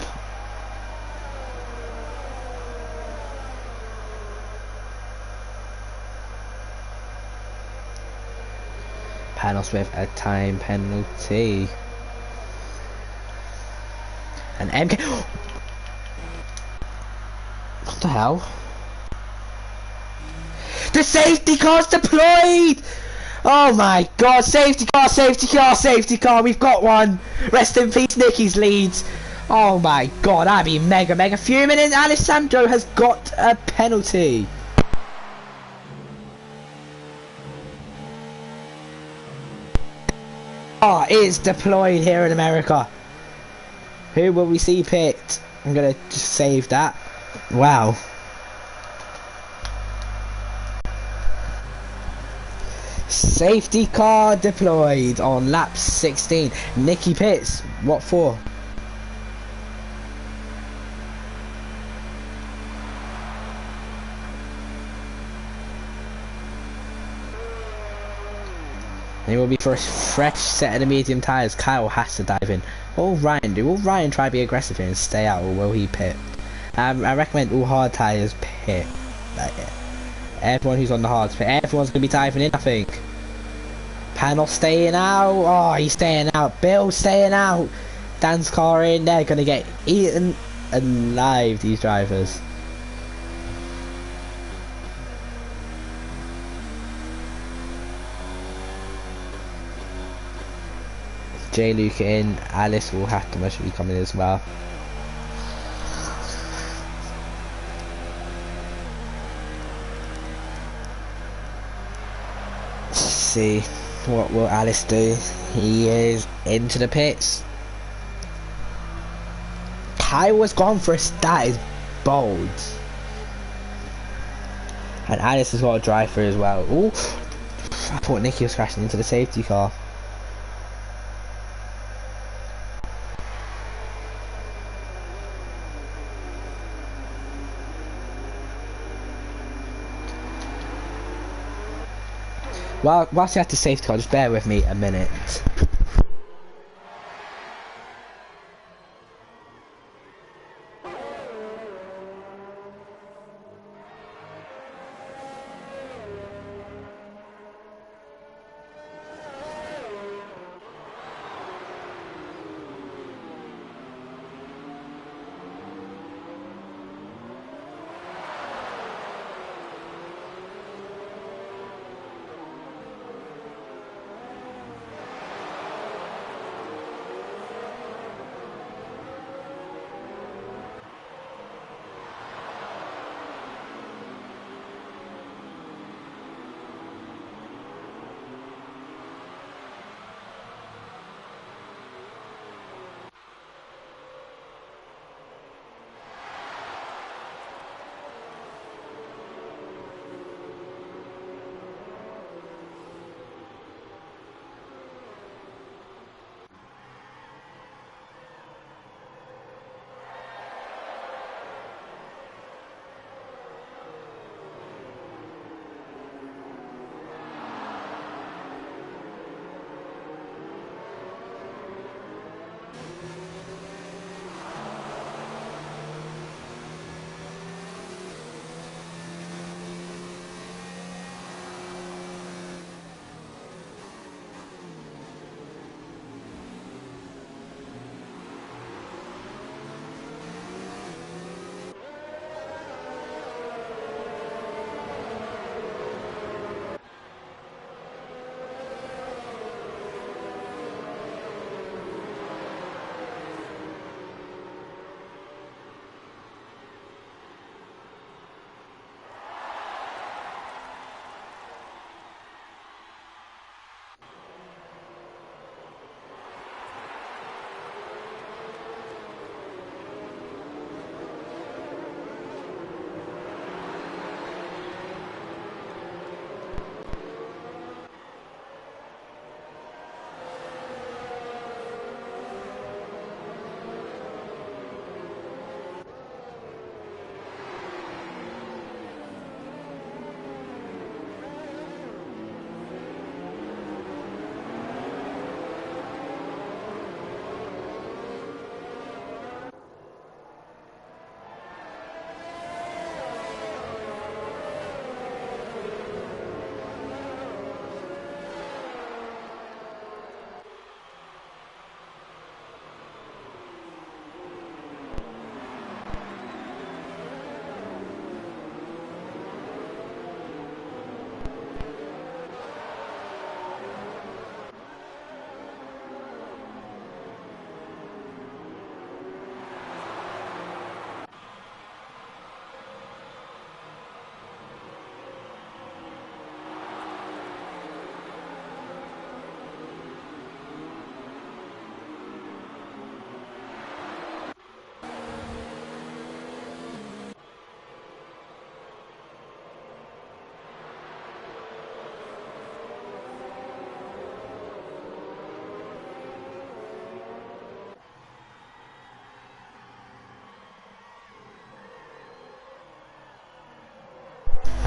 Panos with a time penalty. And MK. What the hell? The safety car's deployed! Oh my god, safety car, safety car, safety car, we've got one! Rest in peace, Nicky's leads. Oh my god, I'd be mega fuming, and Alessandro has got a penalty. Oh, it's deployed here in America. Who will we see picked? I'm gonna just save that. Wow. Safety car deployed on lap 16. Nicky pits. What for? And it will be for a fresh set of the medium tyres. Kyle has to dive in. What will Ryan do? Will Ryan try to be aggressive here and stay out, or will he pit? I recommend all hard tyres pit. Everyone who's on the hards pit. Everyone's going to be diving in, I think. Panel staying out. Oh, he's staying out. Bill staying out. Dan's car in. They're going to get eaten alive, these drivers. J Luke in, Alice will have to most be coming as well. Let's see, what will Alice do? He is into the pits. Kyle was gone for a that is bold. And Alice has got a drive through as well. Ooh, I thought Nicky was crashing into the safety car. Well, whilst you have to safety car, just bear with me a minute.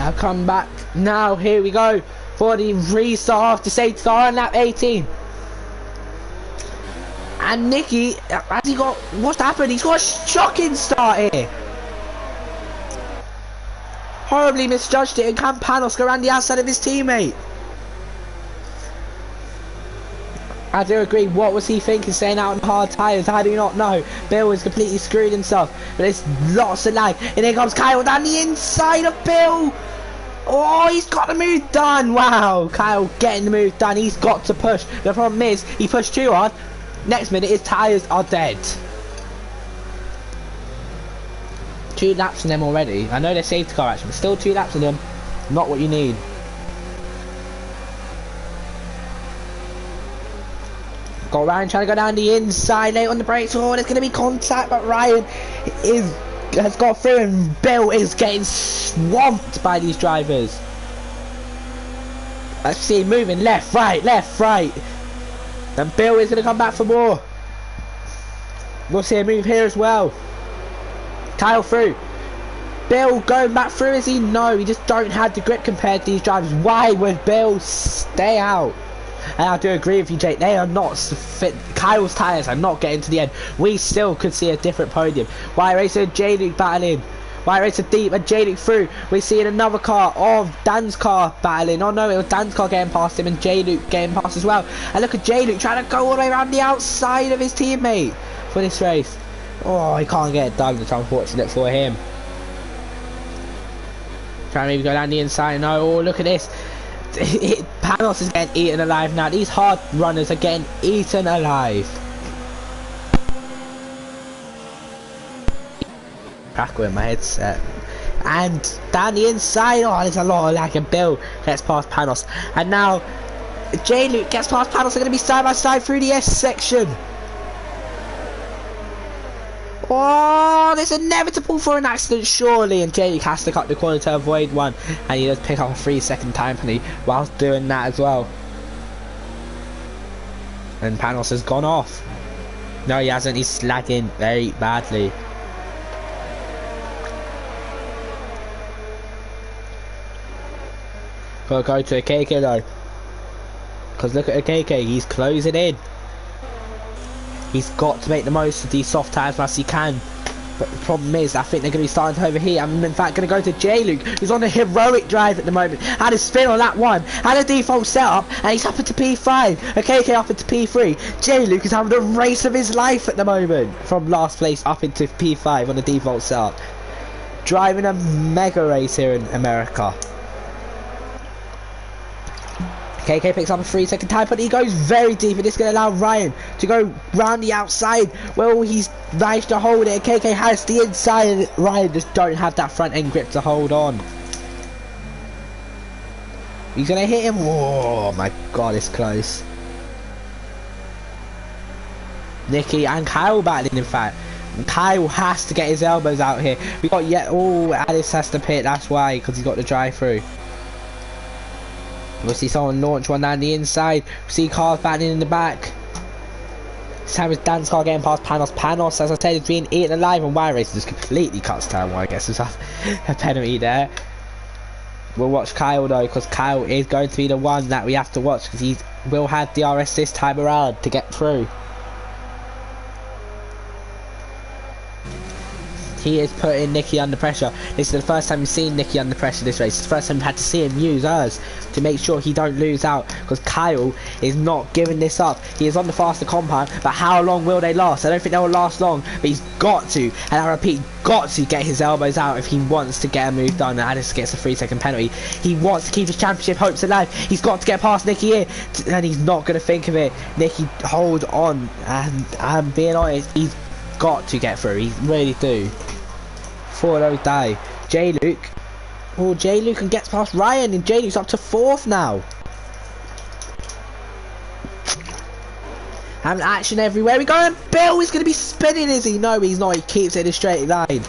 I come back now. Here we go for the restart after safety car on lap 18. And Nicky, has he got, what's happened? He's got a shocking start here. Horribly misjudged it, and can Panos go around the outside of his teammate? I do agree. What was he thinking, staying out on hard tyres? I do not know. Bill has completely screwed himself. But there's lots of lag. And here comes Kyle down the inside of Bill. Oh, he's got the move done. Wow, Kyle getting the move done. He's got to push. The problem is, he pushed too hard. Next minute, his tyres are dead. 2 laps on them already. I know they're safety car action, but still 2 laps on them. Not what you need. Got Ryan trying to go down the inside, late on the brakes. Oh, there's going to be contact, but Ryan has got through, and Bill is getting swamped by these drivers. Let's see him moving left, right, and Bill is going to come back for more. We'll see him move here as well. Kyle through. Bill going back through, is he? No, he just don't have the grip compared to these drivers. Why would Bill stay out? And I do agree with you, Jake. They are not fit. Kyle's tyres are not getting to the end. We still could see a different podium. White Racer and J-Luke battling. White Racer deep and J-Luke through. We're seeing another car of Dan's car battling. Oh no, it was Dan's car getting past him and J-Luke getting past as well. And look at J-Luke trying to go all the way around the outside of his teammate for this race. Oh, he can't get it done. It's unfortunate for him. Trying to maybe go down the inside. No, oh, look at this. Panos is getting eaten alive now. These hard runners are getting eaten alive. Crackle in my headset. And down the inside, oh, there's a lot of lag, and Bill gets past Panos. And now J-Luke gets past Panos. They're going to be side by side through the S section. Oh, there's inevitable for an accident surely, and J-Luke has to cut the corner to avoid one, and he does pick up a 3-second time penalty whilst doing that as well. And Panos has gone off. No, he hasn't. He's slagging very badly. Gotta go to a KK though, because look at a KK, he's closing in. He's got to make the most of these soft tyres as he can. But the problem is, I think they're going to be starting to overheat. I'm in fact going to go to J-Luke, who's on a heroic drive at the moment. Had a spin on lap 1, had a default setup, and he's up into P5. A KK up into P3. J-Luke is having the race of his life at the moment. From last place up into P5 on a default setup. Driving a mega race here in America. KK picks up a 3-second time, but he goes very deep, and this is going to allow Ryan to go round the outside. Well, he's managed to hold it, and KK has the inside, and Ryan just don't have that front end grip to hold on. He's going to hit him. Oh my god, it's close. Nicky and Kyle battling, in fact. Kyle has to get his elbows out here. We got Alice has to pit, that's why, because he's got the drive through. We'll see someone launch one down the inside. We'll see cars battling in the back. This time it's Dan's car getting past Panos. Panos, as I said, is being eaten alive, and Wire Racer just completely cuts turn 1. I guess there's a penalty there. We'll watch Kyle though, because Kyle is going to be the one that we have to watch, because he will have DRS this time around to get through. He is putting Nicky under pressure. This is the first time we've seen Nicky under pressure this race. It's the first time we've had to see him use us to make sure he don't lose out, because Kyle is not giving this up. He is on the faster compound, but how long will they last? I don't think they will last long, but he's got to, and I repeat, got to get his elbows out if he wants to get a move done, and Alice gets a 3-second penalty. He wants to keep his championship hopes alive. He's got to get past Nicky here, and he's not going to think of it. Nicky, hold on, and I'm being honest, he's got to get through. He really do. Before those die. J-Luke. Oh, J-Luke and gets past Ryan, and J-Luke's up to 4th now. Having action everywhere. We go, and Bill is going to be spinning, is he? No, he's not. He keeps it in a straight line.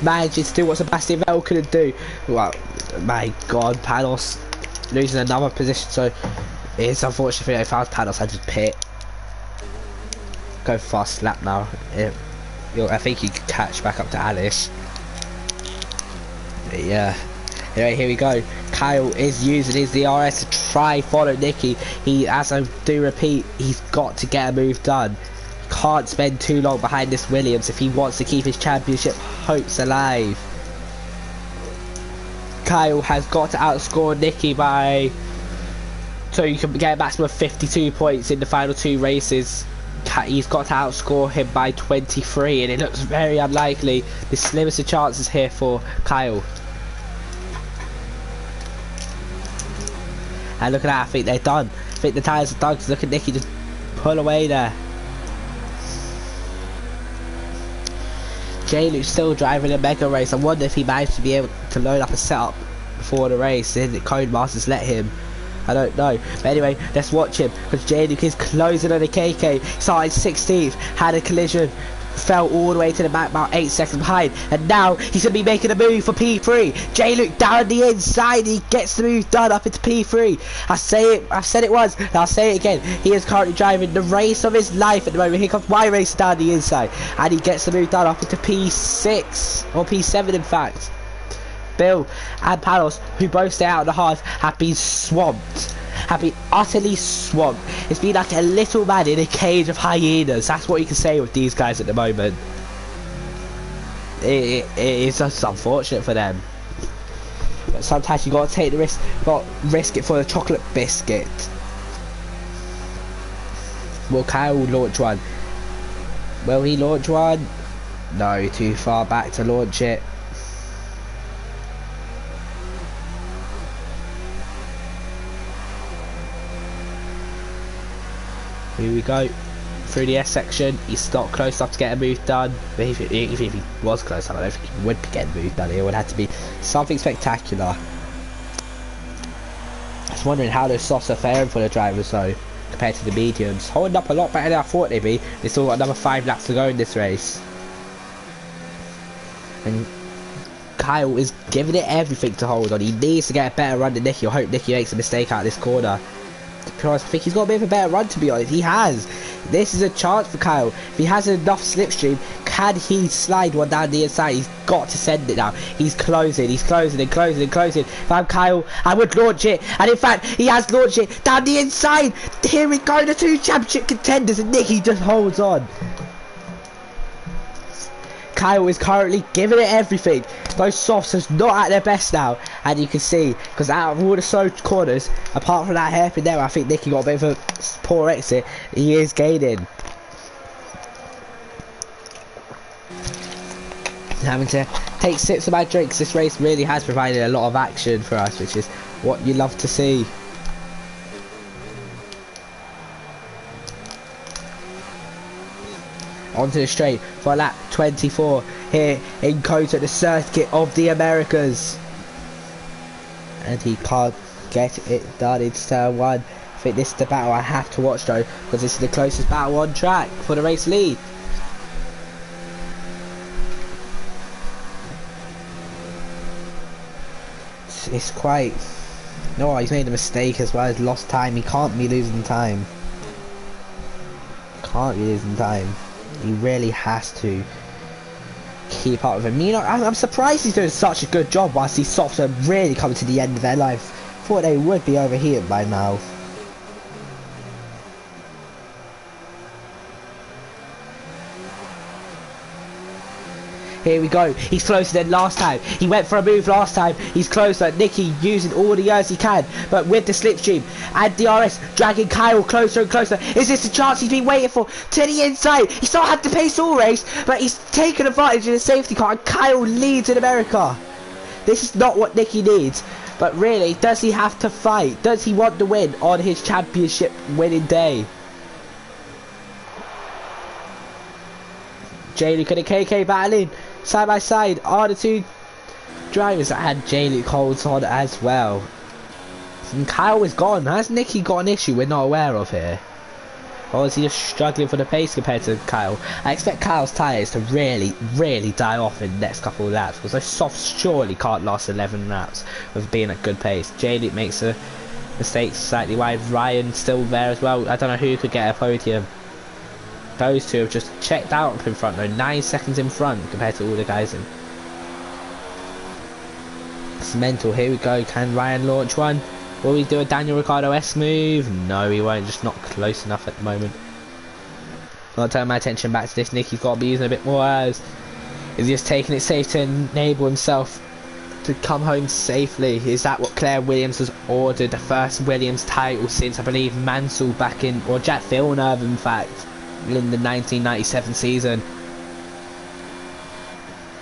Manages to do what Sebastian Vettel couldn't do. Well, my god, Panos losing another position, so it's unfortunate for if I was Panos, I'd just pit. Go fast lap now. I think he could catch back up to Alice. Yeah, Anyway, here we go. Kyle is using his DRS to try follow Nicky. As I do repeat, he's got to get a move done. Can't spend too long behind this Williams if he wants to keep his championship hopes alive. Kyle has got to outscore Nicky by... so you can get a maximum of 52 points in the final 2 races. He's got to outscore him by 23, and it looks very unlikely. The slimmest of chances here for Kyle. And look at that, I think they're done. I think the tyres are done, because look at Nicky just pull away there. J-Luke's still driving a mega race. I wonder if he managed to be able to load up a setup before the race. Did Codemasters let him? I don't know. But anyway, let's watch him, because J-Luke is closing on the KK. Started 16th, had a collision, fell all the way to the back, about 8 seconds behind, and now he's going to be making a move for P3. J-Luke down the inside, he gets the move done up into P3. I've said it once, and I'll say it again. He is currently driving the race of his life at the moment. Here comes my race down the inside, and he gets the move done up into P6, or P7 in fact. Bill and Panos, who both stay out of the half, have been swamped. Have been utterly swamped. It's been like a little man in a cage of hyenas. That's what you can say with these guys at the moment. It is just unfortunate for them. But sometimes you gotta take the risk, risk it for the chocolate biscuit. Will Kyle launch one? Will he launch one? No, too far back to launch it. Here we go, through the S section. He's not close enough to get a move done. But even if he was close enough, I don't think he would be getting a move done. It would have to be something spectacular. I was wondering how those softs are faring for the drivers though, compared to the mediums. Holding up a lot better than I thought they'd be. They still got another 5 laps to go in this race. And Kyle is giving it everything to hold on. He needs to get a better run than Nicky. I hope Nicky makes a mistake out of this corner. I think he's got a bit of a better run, to be honest. He has. This is a chance for Kyle. If he has enough slipstream, can he slide one down the inside? He's got to send it now. He's closing and closing and closing. If I'm Kyle, I would launch it. And in fact, he has launched it down the inside. Here we go, the 2 championship contenders, and Nicky just holds on. Kyle is currently giving it everything. Those softs are not at their best now, and you can see, because out of all the slow corners, apart from that hairpin there, I think Nicky got a bit of a poor exit. He is gaining. Having to take sips of my drinks. This race really has provided a lot of action for us, which is what you love to see. Onto the straight for lap 24 here in Kota, the circuit of the Americas. And he can't get it done in turn 1. I think this is the battle I have to watch though, because this is the closest battle on track for the race lead. It's quite... No, he's made a mistake as well. He's lost time. He can't be losing time. Can't be losing time. He really has to keep up with him. You know, I'm surprised he's doing such a good job whilst these softs are really coming to the end of their life. Thought they would be overheated by now. Here we go. He's closer than last time. He went for a move last time. He's closer. Nicky using all the years he can, but with the slipstream and DRS dragging Kyle closer and closer. Is this the chance he's been waiting for? To the inside. He still had the pace all race, but he's taken advantage of the safety car, and Kyle leads in America. This is not what Nicky needs. But really, does he have to fight? Does he want the win on his championship winning day? J-Luke and the KK battling side by side are the 2 drivers, and J-Luke holds on as well. And Kyle is gone. Has Nicky got an issue we're not aware of here? Or is he just struggling for the pace compared to Kyle? I expect Kyle's tyres to really die off in the next couple of laps, because those softs surely can't last 11 laps with being at good pace. J-Luke makes a mistake slightly wide. Ryan still there as well. I don't know who could get a podium. Those 2 have just checked out up in front though, 9 seconds in front compared to all the guys in That's mental. Here we go. Can Ryan launch one? Will he do a Daniel Ricciardo-esque move? No, he won't. Just not close enough at the moment. I'll turn my attention back to this. Nicky's got to be using a bit more hours. Is he just taking it safe to enable himself to come home safely? Is that what Claire Williams has ordered? The first Williams title since, I believe, Mansell back in, or Jack Villeneuve, in fact, in the 1997 season.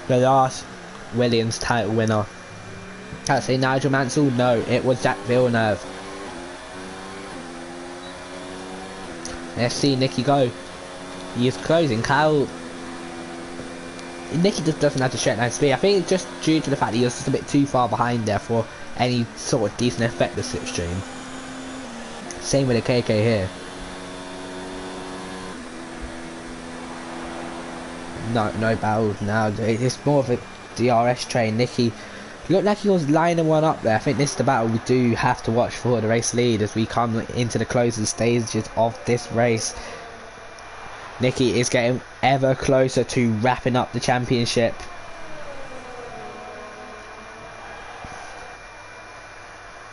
The last Williams title winner. I'd say Nigel Mansell. No, it was Jack Villeneuve. Let's see Nicky go. He is closing. Nicky just doesn't have to shut down speed. I think it's just due to the fact that he was just a bit too far behind there for any sort of decent effect of slipstream. Same with the KK here. No battles now. It's more of a DRS train. Nicky looked like he was lining one up there. I think this is the battle we do have to watch for the race lead as we come into the closing stages of this race. Nicky is getting ever closer to wrapping up the championship.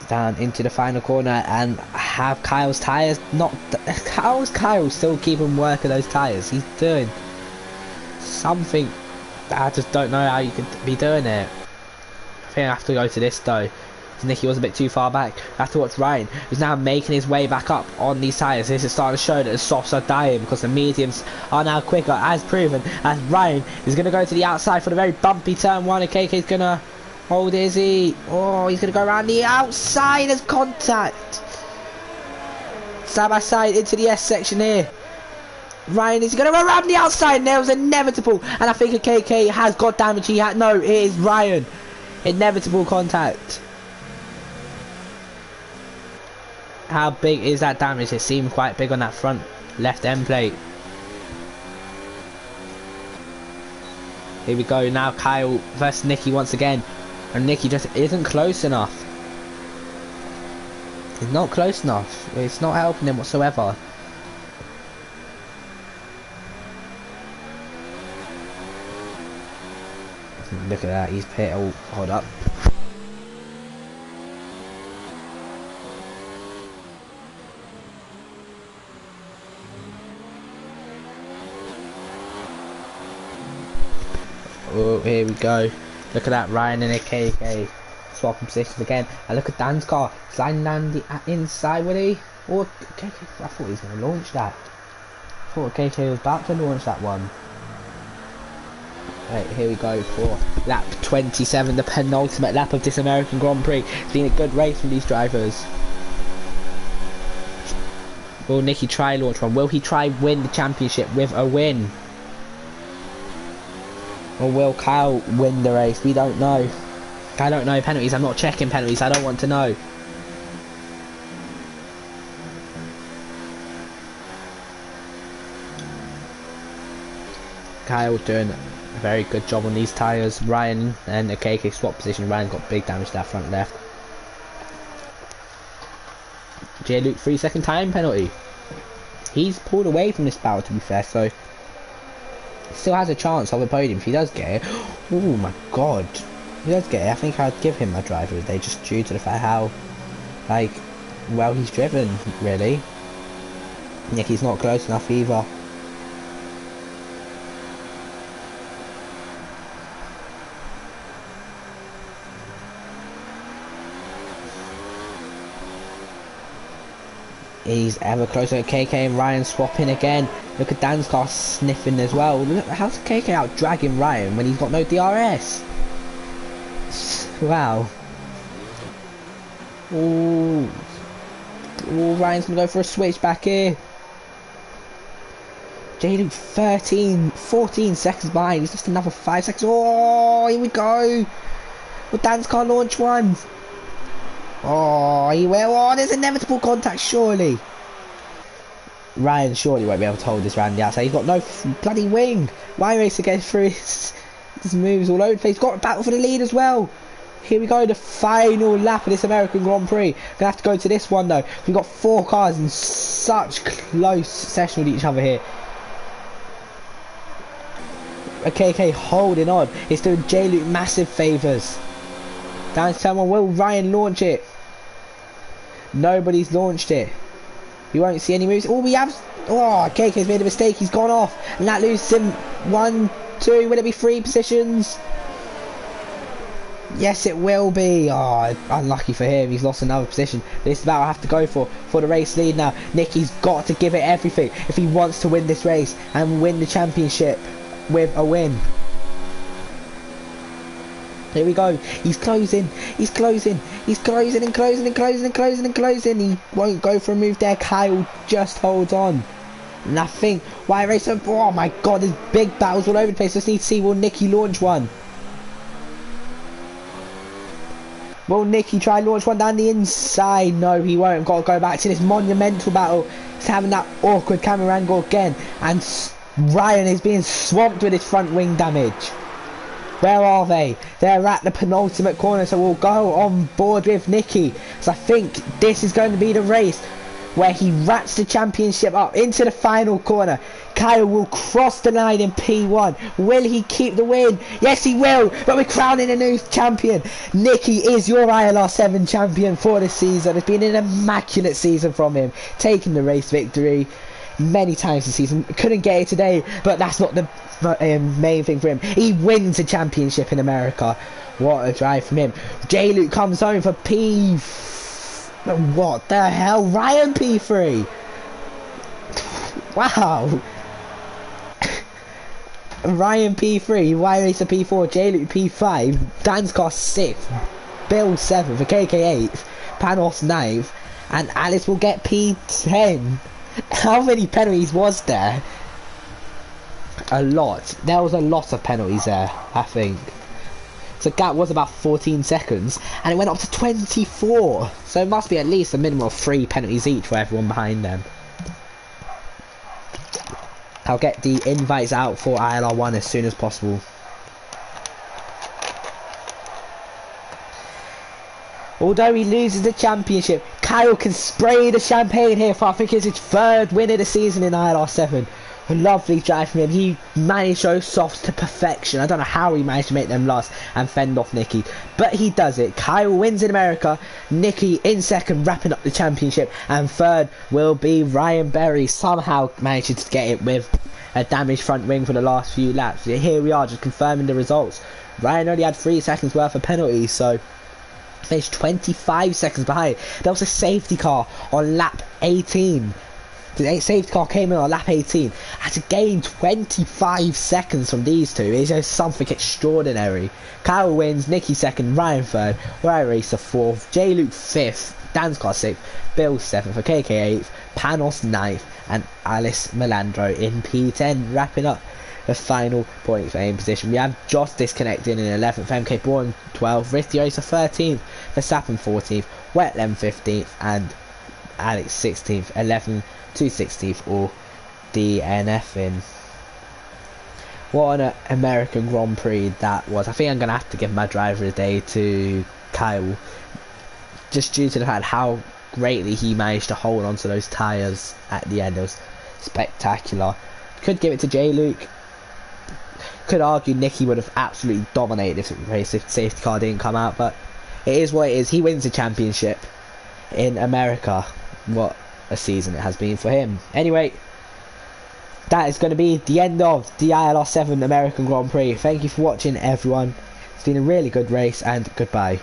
Down into the final corner, and have Kyle's tyres not... How's Kyle still keeping working those tyres? He's doing something that I just don't know how you could be doing it. I think I have to go to this though. Nicky was a bit too far back. I have to watch Ryan, who's now making his way back up on these tyres. This is starting to show that the softs are dying because the mediums are now quicker, as proven. As Ryan is going to go to the outside for the very bumpy turn one, and KK's going to hold, is he? Oh, he's going to go around the outside as contact. Side by side into the S section here. Ryan is going to go around the outside, and that was inevitable. And I think a KK has got damage. No, it is Ryan. Inevitable contact. How big is that damage? It seemed quite big on that front left end plate. Here we go now. Kyle versus Nicky once again, and Nicky just isn't close enough. He's not close enough. It's not helping him whatsoever. Look at that. He's pit. Oh, hold up. Oh, here we go. Look at that, Ryan and a KK swapping positions again. And look at Dan's car sliding down the inside, would he? Or KK, I thought he was going to launch that. I thought KK was about to launch that one. Right, here we go for lap 27, the penultimate lap of this American Grand Prix. It's been a good race from these drivers. Will Nicky try launch one? Will he try win the championship with a win? Or will Kyle win the race? We don't know. I don't know penalties. I'm not checking penalties. I don't want to know. Kyle doing a very good job on these tyres. Ryan and a KK swap position. Ryan got big damage to that front left. J. Luke 3-second time penalty. He's pulled away from this battle, to be fair, so still has a chance of a podium if he does get it. Oh my god, if he does get it, I think I'd give him my driver of the day, just due to the fact how well he's driven, really. Nicky's not close enough either. He's ever closer to KK and Ryan swapping again. Look at Dan's car sniffing as well. Look, how's KK out dragging Ryan when he's got no DRS? Wow. Ooh. Ooh, Ryan's gonna go for a switch back here. Jaden 14 seconds behind. He's just another 5 seconds. Oh, here we go. Will Dan's car launch one? Oh, he will. Oh, there's inevitable contact, surely. Ryan surely won't be able to hold this round the outside. He's got no bloody wing. Why race against through his moves all over the place? He's got a battle for the lead as well. Here we go, the final lap of this American Grand Prix. Gonna have to go to this one though. We've got 4 cars in such close session with each other here. A KK holding on. It's doing J-Luke massive favours. Down to turn 1. Will Ryan launch it? Nobody's launched it. We won't see any moves. Oh, we have... Oh, KK's made a mistake. He's gone off. And that loses him 1, 2. Will it be 3 positions? Yes, it will be. Oh, unlucky for him. He's lost another position. This is what I have to go for the race lead now. Nicky's got to give it everything if he wants to win this race and win the championship with a win. Here we go. He's closing. He's closing. He's closing and closing and closing and closing and closing. He won't go for a move there. Kyle just holds on. Nothing. Why racer? Oh my god, there's big battles all over the place. Just need to see, will Nicky launch one? Will Nicky try and launch one down the inside? No, he won't. Got to go back to this monumental battle. He's having that awkward camera angle again. And Ryan is being swamped with his front wing damage. Where are they? They're at the penultimate corner, so we'll go on board with Nicky. So I think this is going to be the race where he wraps the championship up into the final corner. Kyle will cross the line in P1. Will he keep the win? Yes, he will. But we're crowning a new champion. Nicky is your ILR7 champion for this season. It's been an immaculate season from him, taking the race victory many times this season. Couldn't get it today, but that's not the main thing for him. He wins a championship in America. What a drive from him. J-Luke comes home for P... What the hell? Ryan P3. Wow. Ryan P3, Y-Racer P4, J-Luke P5, Danscar 6th, Bill 7th, KK 8th, Panos 9th, and Alice will get P10. How many penalties was there? A lot. There was a lot of penalties there, I think. So the gap was about 14 seconds, and it went up to 24. So it must be at least a minimum of 3 penalties each for everyone behind them. I'll get the invites out for ILR1 as soon as possible. Although he loses the championship, Kyle can spray the champagne here for I think it's his 3rd win of the season in ILR7. A lovely drive from him. He managed those softs to perfection. I don't know how he managed to make them last and fend off Nicky, but he does it. Kyle wins in America, Nicky in 2nd wrapping up the championship, and 3rd will be Ryan Berry, somehow managing to get it with a damaged front wing for the last few laps. Here we are just confirming the results. Ryan only had 3 seconds worth of penalties, so finished 25 seconds behind. There was a safety car on lap 18. The safety car came in on lap 18. Had to gain 25 seconds from these two. It's just something extraordinary. Kyle wins, Nicky 2nd, Ryan 3rd, Ryan Racer 4th, J-Luke 5th, Danscar 6th, Bill 7th, KK 8th, Panos 9th, and Alice Melandro in P10, wrapping up the final point for aim position. We have Joss disconnecting in 11th, MK Bourne 12th, Risty Racer 13th, Verstappen 14th, Wetland 15th, and Alex 16th, 11th to 16th, or DNFing. What an American Grand Prix that was. I think I'm going to have to give my driver of the day to Kyle, just due to the fact how greatly he managed to hold on to those tyres at the end. It was spectacular. Could give it to J-Luke. Could argue Nicky would have absolutely dominated this race if the safety car didn't come out, but it is what it is. He wins the championship in America. What a season it has been for him. Anyway, that is going to be the end of the ILR7 American Grand Prix. Thank you for watching, everyone. It's been a really good race, and goodbye.